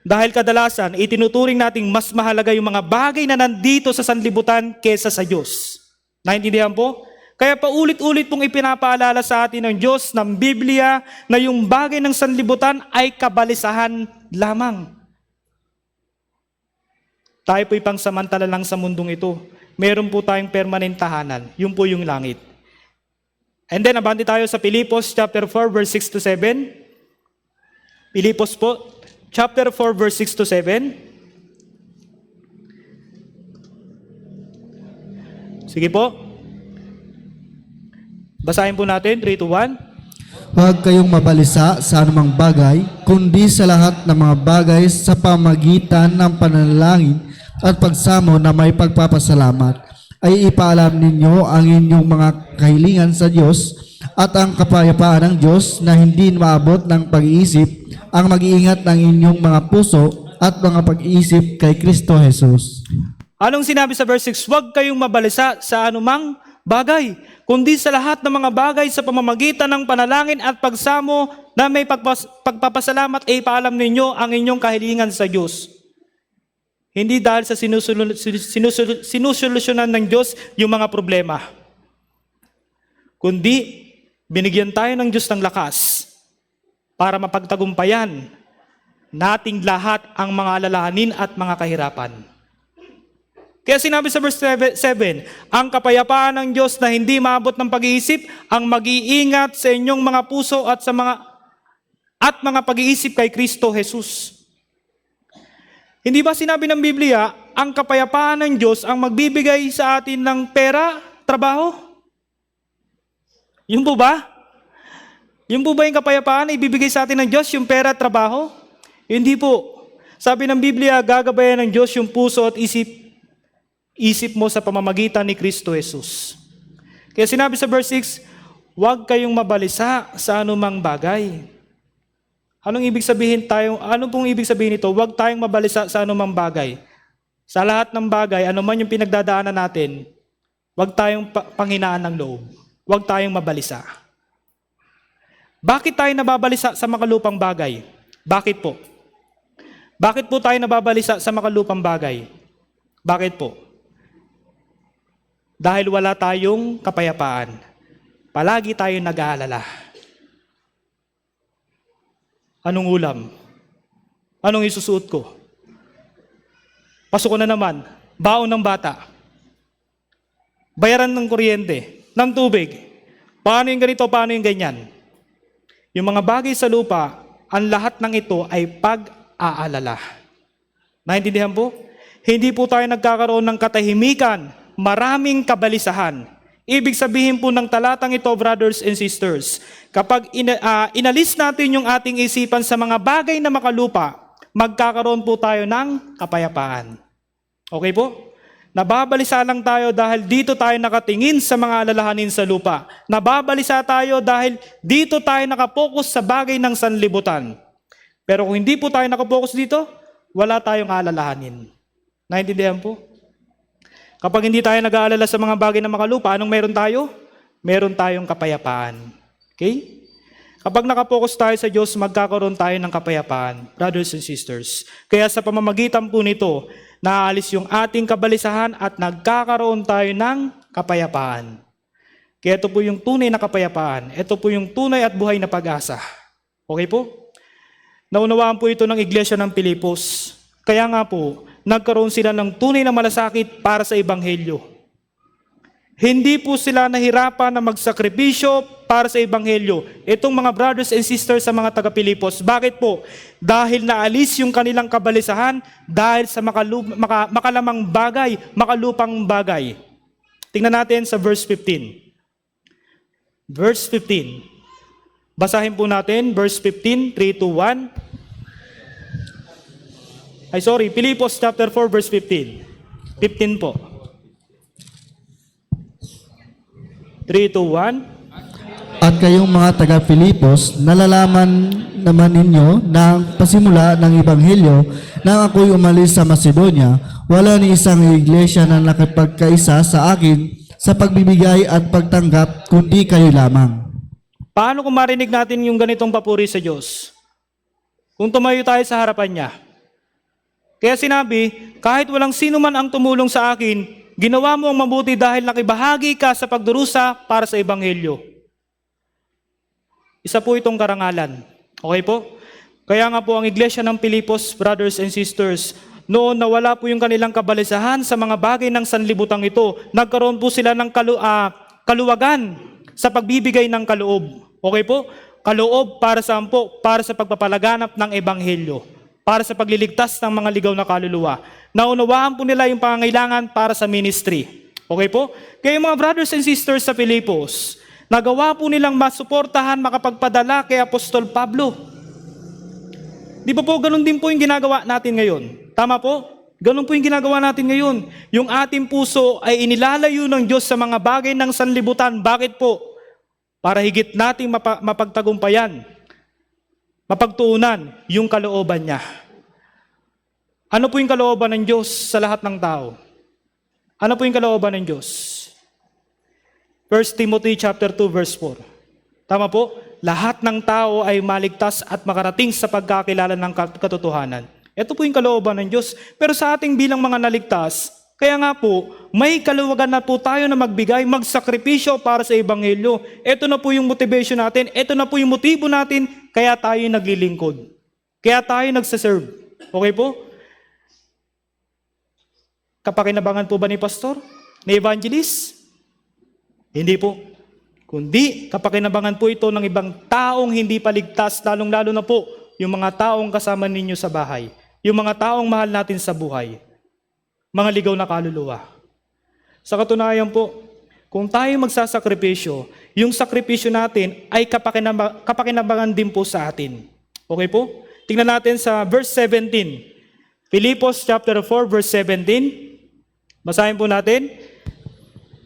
Dahil kadalasan, itinuturing nating mas mahalaga yung mga bagay na nandito sa sanlibutan kesa sa Diyos. Naintindihan po? Kaya paulit-ulit pong ipinapaalala sa atin ng Diyos, ng Biblia, na yung bagay ng sanlibutan ay kabalisahan lamang. Tayo po'y pangsamantala lang sa mundong ito. Meron po tayong permanent tahanan. Yun po yung langit. And then, abante tayo sa Pilipos chapter 4, verse 6 to 7. Pilipos po, chapter 4, verse 6 to 7. Sige po. Basahin po natin, 3, 2, 1. huwag kayong mabalisa sa anumang bagay, kundi sa lahat ng mga bagay sa pamagitan ng panalangin at pagsamo na may pagpapasalamat, ay ipaalam ninyo ang inyong mga kahilingan sa Diyos, at ang kapayapaan ng Diyos na hindi maabot ng pag-iisip ang mag-iingat ng inyong mga puso at mga pag-iisip kay Kristo Jesus. Anong sinabi sa verse 6? Huwag kayong mabalisa sa anumang bagay, kundi sa lahat ng mga bagay sa pamamagitan ng panalangin at pagsamo na may pagpapasalamat ay ipaalam ninyo ang inyong kahilingan sa Diyos. Hindi dahil sa sinusolusyonan ng Diyos yung mga problema, kundi binigyan tayo ng Diyos ng lakas para mapagtagumpayan nating lahat ang mga alalahanin at mga kahirapan. Kaya sinabi sa verse 7, ang kapayapaan ng Diyos na hindi maabot ng pag-iisip ang mag-iingat sa inyong mga puso at sa mga pag-iisip kay Kristo Jesus. Hindi ba sinabi ng Biblia, ang kapayapaan ng Diyos ang magbibigay sa atin ng pera, trabaho? Yun po ba? Yun po ba yung kapayapaan na ibibigay sa atin ng Diyos, yung pera at trabaho? Hindi po. Sabi ng Biblia, gagabayan ng Diyos yung puso at isip mo sa pamamagitan ni Kristo Jesus. Kaya sinabi sa verse 6, huwag kayong mabalisa sa anumang bagay. Ano pong ibig sabihin nito? Huwag tayong mabalisa sa anumang bagay. Sa lahat ng bagay, ano man yung pinagdadaanan natin, huwag tayong panghinaan ng loob. Huwag tayong mabalisa. Bakit tayo nababalisa sa makalupang bagay? Bakit po? Bakit po tayo nababalisa sa makalupang bagay? Bakit po? Dahil wala tayong kapayapaan. Palagi tayong nag-aalala. Anong ulam? Anong isusuot ko? Pasok ko na naman. Baon ng bata. Bayaran ng kuryente, ng tubig. Paano yung ganito, paano yung ganyan? Yung mga bagay sa lupa, ang lahat ng ito ay pag-aalala. Naintindihan po? Hindi po tayo nagkakaroon ng katahimikan, maraming kabalisahan. Ibig sabihin po ng talatang ito, brothers and sisters, kapag inalis natin yung ating isipan sa mga bagay na makalupa, magkakaroon po tayo ng kapayapaan. Okay po? Nababalisa lang tayo dahil dito tayo nakatingin sa mga alalahanin sa lupa. Nababalisa tayo dahil dito tayo nakapokus sa bagay ng sanlibutan. Pero kung hindi po tayo nakapokus dito, wala tayong alalahanin. Naintindihan po? Kapag hindi tayo nag-aalala sa mga bagay na makalupa, anong meron tayo? Meron tayong kapayapaan. Okay? Kapag nakapokus tayo sa Diyos, magkakaroon tayo ng kapayapaan, brothers and sisters. Kaya sa pamamagitan po nito, naalis yung ating kabalisahan at nagkakaroon tayo ng kapayapaan. Kaya ito po yung tunay na kapayapaan. Ito po yung tunay at buhay na pag-asa. Okay po? Naunawaan po ito ng Iglesia ng Pilipos. Kaya nga po, nagkaroon sila ng tunay na malasakit para sa Ebanghelyo. Hindi po sila nahirapan na magsakripisyo para sa Ebanghelyo. Itong mga brothers and sisters sa mga taga-Pilipos. Bakit po? Dahil naalis yung kanilang kabalisahan dahil sa makalamang bagay, makalupang bagay. Tingnan natin sa verse 15. Verse 15. Basahin po natin, verse 15, 3-1. Pilipos chapter 4, verse 15. 15 po. 3-1. At kayong mga taga-Pilipos, nalalaman naman ninyo na pasimula ng Ebanghelyo nang ako'y umalis sa Macedonia, wala ni isang iglesia na nakipagkaisa sa akin sa pagbibigay at pagtanggap, kundi kayo lamang. Paano kung marinig natin yung ganitong papuri sa Diyos? Kung tumayo tayo sa harapan niya. Kaya sinabi, kahit walang sino man ang tumulong sa akin, ginawa mo ang mabuti dahil nakibahagi ka sa pagdurusa para sa Ebanghelyo. Isa po itong karangalan. Okay po? Kaya nga po ang Iglesia ng Pilipos, brothers and sisters, noon na wala po yung kanilang kabalisahan sa mga bagay ng sanlibutan ito, nagkaroon po sila ng kaluwagan sa pagbibigay ng kaloob. Okay po? Kaloob para sa para sa pagpapalaganap ng Ebanghelyo, para sa pagliligtas ng mga ligaw na kaluluwa. Naunawaan po nila yung pangangailangan para sa ministry. Okay po? Kaya mga brothers and sisters sa Pilipos, Nagawa po nilang masuportahan, makapagpadala kay Apostol Pablo. Di ba po, ganun din po yung ginagawa natin ngayon? Tama po? Ganun po yung ginagawa natin ngayon. Yung ating puso ay inilalayo ng Diyos sa mga bagay ng sanlibutan. Bakit po? Para higit nating mapagtagumpayan, mapagtuunan yung kalooban niya. Ano po yung kalooban ng Diyos sa lahat ng tao? Ano po yung kalooban ng Diyos? 1 Timothy chapter 2 verse 4. Tama po? Lahat ng tao ay maligtas at makarating sa pagkakilala ng katotohanan. Ito po yung kalooban ng Diyos. Pero sa ating bilang mga naligtas, kaya nga po, may kaluwagan na po tayo na magbigay, magsakripisyo para sa Ebanghelyo. Ito na po yung motivation natin. Ito na po yung motibo natin, kaya tayo naglilingkod. Kaya tayo nagsaserve. Okay po? Kapakinabangan po ba ni pastor? Ni evangelist? Hindi po. Kundi kapakinabangan po ito ng ibang taong hindi paligtas, lalong-lalo na po yung mga taong kasama ninyo sa bahay. Yung mga taong mahal natin sa buhay. Mga ligaw na kaluluwa. Sa katunayan po, kung tayo magsasakripisyo, yung sakripisyo natin ay kapakinabangan din po sa atin. Okay po? Tingnan natin sa verse 17. Filipos chapter 4 verse 17. Basahin po natin.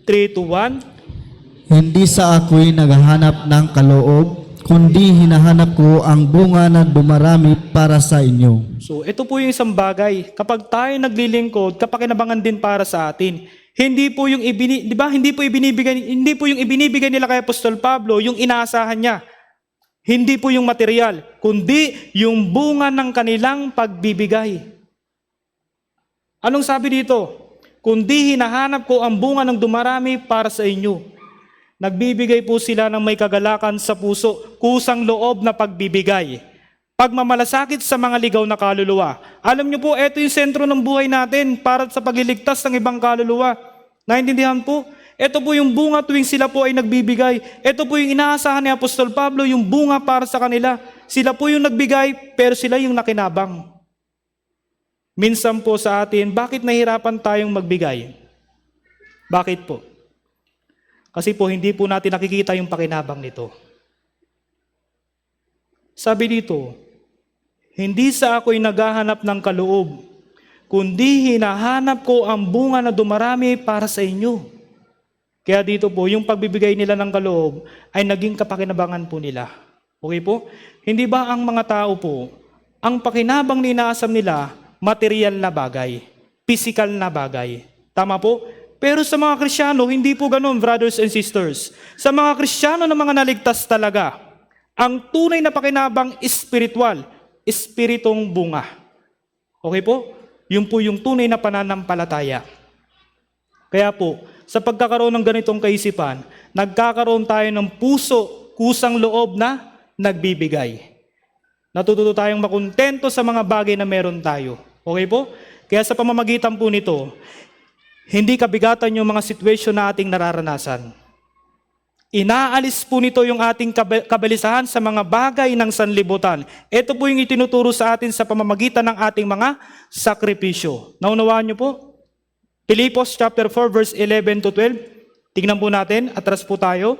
3, 2, 1. Hindi sa ako'y naghahanap ng kaloob, kundi hinahanap ko ang bunga na dumarami para sa inyo. So, ito po yung isang bagay. Kapag tayo naglilingkod, kapakinabangan din para sa atin. Hindi po yung hindi po yung ibinibigay nila kay Apostol Pablo, yung inaasahan niya. Hindi po yung material, kundi yung bunga ng kanilang pagbibigay. Anong sabi dito? Kundi hinahanap ko ang bunga ng dumarami para sa inyo. Nagbibigay po sila ng may kagalakan sa puso, kusang loob na pagbibigay. Pagmamalasakit sa mga ligaw na kaluluwa. Alam niyo po, ito yung sentro ng buhay natin para sa pagliligtas ng ibang kaluluwa. Naintindihan po? Ito po yung bunga tuwing sila po ay nagbibigay. Ito po yung inaasahan ni Apostol Pablo, yung bunga para sa kanila. Sila po yung nagbigay, pero sila yung nakinabang. Minsan po sa atin, bakit nahirapan tayong magbigay? Bakit po? Kasi po hindi po natin nakikita yung pakinabang nito. Sabi dito, hindi sa ako'y naghahanap ng kaloob, kundi hinahanap ko ang bunga na dumarami para sa inyo. Kaya dito po, yung pagbibigay nila ng kaloob ay naging kapakinabangan po nila. Okay po? Hindi ba ang mga tao po, ang pakinabang na inaasam nila, material na bagay, physical na bagay. Tama po? Pero sa mga Kristiyano, hindi po ganun, brothers and sisters. Sa mga Kristiyano na mga naligtas talaga, ang tunay na pakinabang espiritual, espiritong bunga. Okay po? Yun po yung tunay na pananampalataya. Kaya po, sa pagkakaroon ng ganitong kaisipan, nagkakaroon tayo ng puso, kusang loob na nagbibigay. Natututo tayong makontento sa mga bagay na meron tayo. Okay po? Kaya sa pamamagitan po nito, hindi kabigatan yung mga sitwasyon na ating nararanasan. Inaalis po nito yung ating kabalisahan sa mga bagay ng sanlibutan. Ito po yung itinuturo sa atin sa pamamagitan ng ating mga sakripisyo. Naunawaan niyo po? Filipos chapter 4 verse 11 to 12. Tingnan po natin, atras po tayo.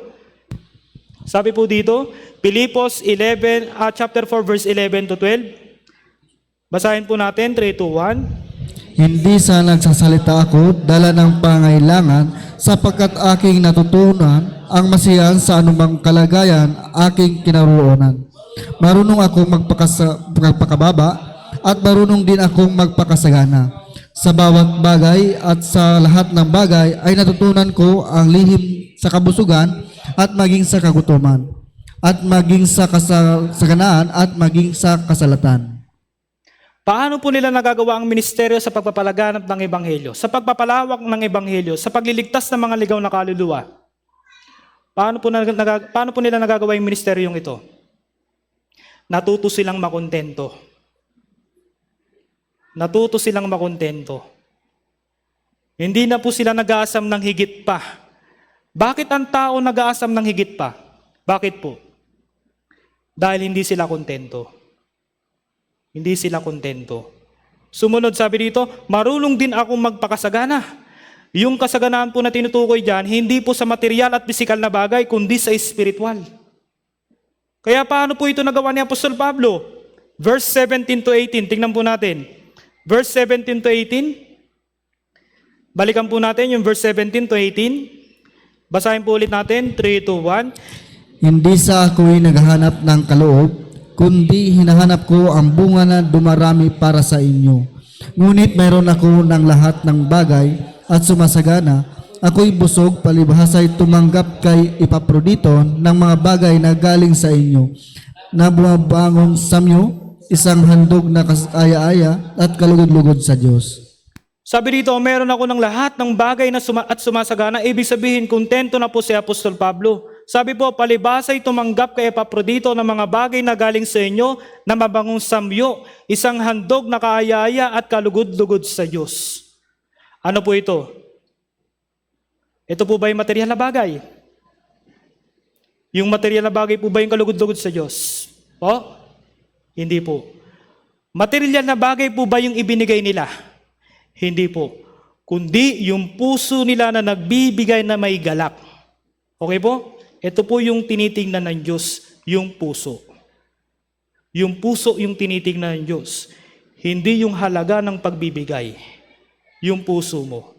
Sabi po dito, Filipos chapter 4 verse 11 to 12. Basahin po natin, 3, 2, 1. Hindi sa nagsasalita ako dala ng pangailangan sapagkat aking natutunan ang masiyahan sa anumang kalagayan aking kinaroonan. Marunong akong magpakababa at marunong din akong magpakasagana. Sa bawat bagay at sa lahat ng bagay ay natutunan ko ang lihim sa kabusugan at maging sa kagutuman at maging sa kasaganaan at maging sa kasalatan. Paano po nila nagagawa ang ministeryo sa pagpapalaganap ng Ebanghelyo, sa pagpapalawak ng Ebanghelyo, sa pagliligtas ng mga ligaw na kaluluwa? Paano po nila nagagawa yung ministeryong ito? Natuto silang makontento. Natuto silang makontento. Hindi na po sila nag-aasam ng higit pa. Bakit ang tao nag-aasam ng higit pa? Bakit po? Dahil hindi sila kontento. Hindi sila kontento. Sumunod, sabi dito, marunong din akong magpakasagana. Yung kasaganaan po na tinutukoy dyan, hindi po sa material at pisikal na bagay, kundi sa spiritual. Kaya paano po ito nagawa ni Apostol Pablo? Verse 17 to 18, tingnan po natin. Verse 17 to 18, balikan po natin yung verse 17 to 18. Basahin po ulit natin, 3, 2, 1. Hindi sa ako'y naghahanap ng kaloob, kundi hinahanap ko ang bunga na dumarami para sa inyo. Ngunit mayroon ako ng lahat ng bagay at sumasagana. Ako'y busog, palibhasa'y tumanggap kay Epaprodito ng mga bagay na galing sa inyo, na bumabangong samyo, isang handog na kasaya-aya at kalugod-lugod sa Diyos. Sabi dito, meron ako ng lahat ng bagay na at sumasagana. Ibig sabihin, kontento na po si Apostol Pablo. Sabi po, palibhasa'y tumanggap kay Epaprodito ng mga bagay na galing sa inyo, na mabangong samyo, isang handog na kaaya-aya at kalugod-lugod sa Diyos. Ano po ito? Ito po ba yung material na bagay? Yung material na bagay po ba yung kalugod-lugod sa Diyos? O? Hindi po. Material na bagay po ba yung ibinigay nila? Hindi po. Kundi yung puso nila na nagbibigay na may galak. Okay po? Ito po yung tinitingnan ng Diyos, yung puso. Yung puso yung tinitingnan ng Diyos. Hindi yung halaga ng pagbibigay. Yung puso mo.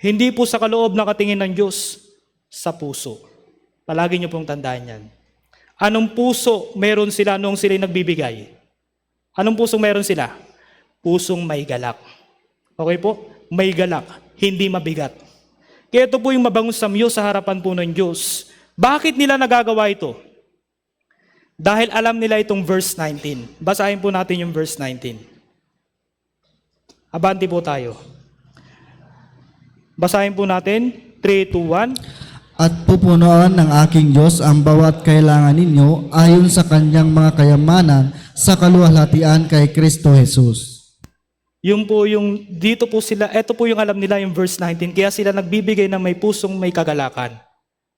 Hindi po sa kaloob nakatingin ng Diyos, sa puso. Palagi niyo pong tandaan yan. Anong puso meron sila noong sila nagbibigay? Anong puso meron sila? Pusong may galak. Okay po? May galak, hindi mabigat. Kaya ito po yung mabangong samyo sa harapan po ng Diyos. Bakit nila nagagawa ito? Dahil alam nila itong verse 19. Basahin po natin yung verse 19. Abante po tayo. Basahin po natin, 3, 2, 1. At pupunuan ng aking Diyos ang bawat kailangan ninyo ayon sa kanyang mga kayamanan sa kaluwalhatian kay Kristo Jesus. Yung po yung, dito po sila, ito po yung alam nila yung verse 19, kaya sila nagbibigay ng may pusong may kagalakan.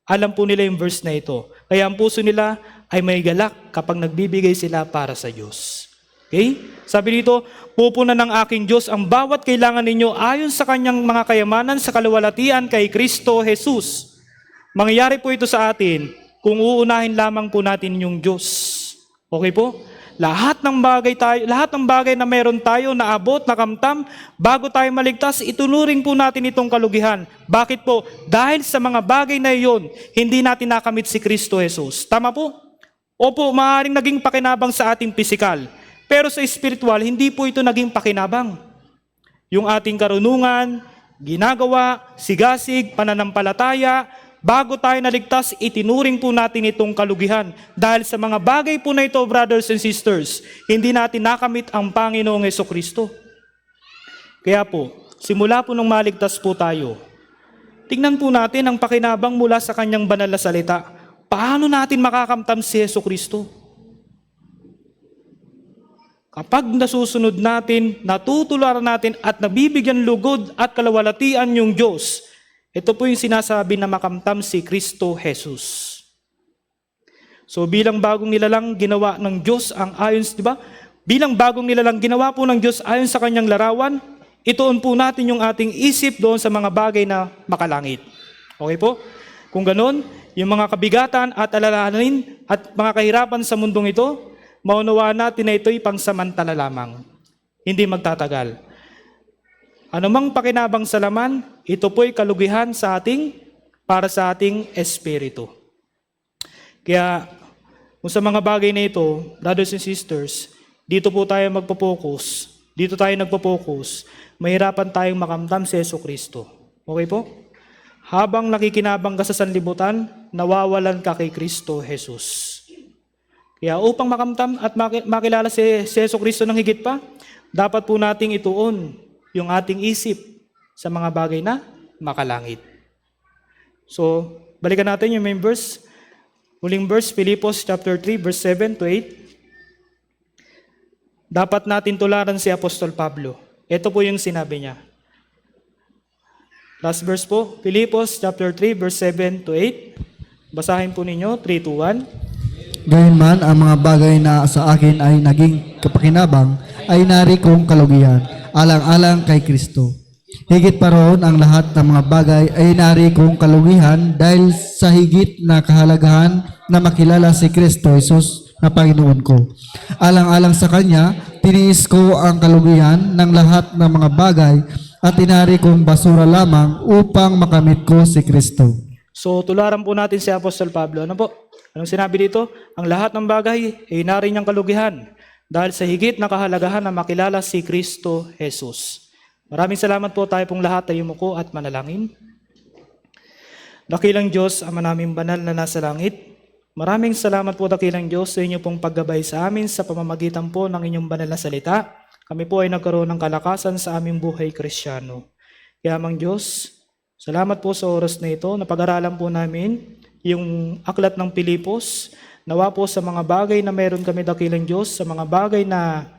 Alam po nila yung verse na ito. Kaya ang puso nila ay may galak kapag nagbibigay sila para sa Diyos. Okay? Sabi dito, pupunan ng aking Diyos ang bawat kailangan ninyo ayon sa kanyang mga kayamanan sa kaluwalhatian kay Kristo Jesus. Mangyayari po ito sa atin kung uunahin lamang po natin yung Diyos. Okay po? Lahat ng bagay na meron tayo, naabot, nakamtam, bago tayo maligtas, itunuring po natin itong kalugihan. Bakit po? Dahil sa mga bagay na iyon, hindi natin nakamit si Kristo Jesus. Tama po? Opo, maaaring naging pakinabang sa ating pisikal. Pero sa spiritual, hindi po ito naging pakinabang. Yung ating karunungan, ginagawa, sigasig, pananampalataya, bago tayo naligtas, itinuring po natin itong kalugihan. Dahil sa mga bagay po na ito, brothers and sisters, hindi natin nakamit ang Panginoong Jesucristo. Kaya po, simula po nung maligtas po tayo, tingnan po natin ang pakinabang mula sa kanyang banal na salita. Paano natin makakamtam si Jesucristo? Kapag nasusunod natin, natutularan natin at nabibigyan lugod at kalawalatian yung Diyos, ito po yung sinasabi na makamtam si Kristo Jesus. So bilang bagong nilalang ginawa ng Diyos ang ayon, di ba? Bilang bagong nilalang ginawa po ng Diyos ayon sa kanyang larawan, ituon po natin yung ating isip doon sa mga bagay na makalangit. Okay po? Kung ganon, yung mga kabigatan at alalahanin at mga kahirapan sa mundong ito, maunawaan natin na ito'y pangsamantala lamang. Hindi magtatagal. Anumang pakinabang sa laman, ito po'y kalugihan sa para sa ating espiritu. Kaya, kung sa mga bagay na ito, brothers and sisters, dito po tayo magpo-focus, dito tayo nagpo-focus, mahirapan tayong makamtam si Jesucristo. Okay po? Habang nakikinabang ka sa sanlibutan, nawawalan ka kay Kristo Jesus. Kaya upang makamtam at makilala si Jesucristo ng higit pa, dapat po nating ituon yung ating isip sa mga bagay na makalangit. So, balikan natin yung main verse. Huling verse, Filipos chapter 3, verse 7 to 8. Dapat natin tularan si Apostol Pablo. Ito po yung sinabi niya. Last verse po, Filipos chapter 3, verse 7 to 8. Basahin po ninyo, 3 to 1. Gayunman, ang mga bagay na sa akin ay naging kapakinabang ay nari kong kalugihan, alang-alang kay Kristo. Higit pa roon, ang lahat ng mga bagay ay inari kong kalugihan dahil sa higit na kahalagahan na makilala si Kristo Jesus na Panginoon ko. Alang-alang sa Kanya, tiniis ko ang kalugihan ng lahat ng mga bagay at inari kong basura lamang upang makamit ko si Kristo. So tularan po natin si Apostol Pablo. Ano po? Anong sinabi dito? Ang lahat ng bagay ay inari niyang kalugihan dahil sa higit na kahalagahan na makilala si Kristo Jesus. Maraming salamat po, tayo pong lahat ay yumuko at manalangin. Dakilang Diyos, Ama naming banal na nasa langit, maraming salamat po dakilang Diyos sa inyo pong paggabay sa amin sa pamamagitan po ng inyong banal na salita. Kami po ay nagkaroon ng kalakasan sa aming buhay Kristiyano. Kaya mang Diyos, salamat po sa oras na ito na pag-aralan po namin yung aklat ng Pilipos. Nawa po sa mga bagay na meron kami dakilang Diyos, sa mga bagay na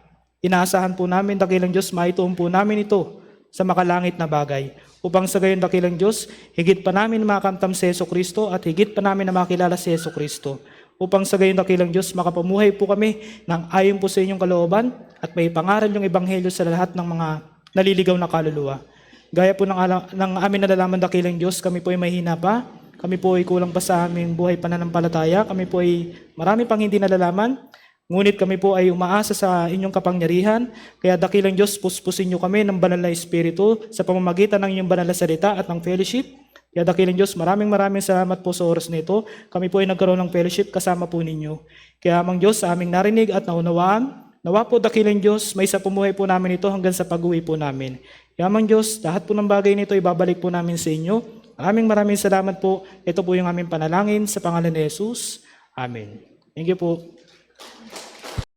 inaasahan po namin dakilang Diyos, maituon po namin ito sa makalangit na bagay. Upang sa gayon dakilang Diyos, higit pa namin makamtam si Yesu Kristo at higit pa namin na makilala si Yesu Kristo. Upang sa gayon dakilang Diyos, makapamuhay po kami ng ayon po sa inyong kalooban at may pangaral yung ebanghelyo sa lahat ng mga naliligaw na kaluluwa. Gaya po ng amin nalalaman dakilang Diyos, kami po ay mahina pa, kami po ay kulang pa sa aming buhay pananampalataya, kami po ay marami pang hindi nalalaman, ngunit kami po ay umaasa sa inyong kapangyarihan, kaya dakilang Diyos, puspusin niyo kami ng banal na Espiritu sa pamamagitan ng inyong banal na salita at ng fellowship. Kaya dakilang Diyos, maraming salamat po sa oras na ito. Kami po ay nagkaroon ng fellowship kasama po ninyo. Kaya amang Diyos, sa aming narinig at naunawaan, nawa po dakilang Diyos, may sa pumuhay po namin ito hanggang sa pag-uwi po namin. Kaya amang Diyos, lahat po ng bagay nito ibabalik po namin sa inyo. Maraming salamat po. Ito po yung aming panalangin sa pangalan ni Jesus. Amen. Thank you po.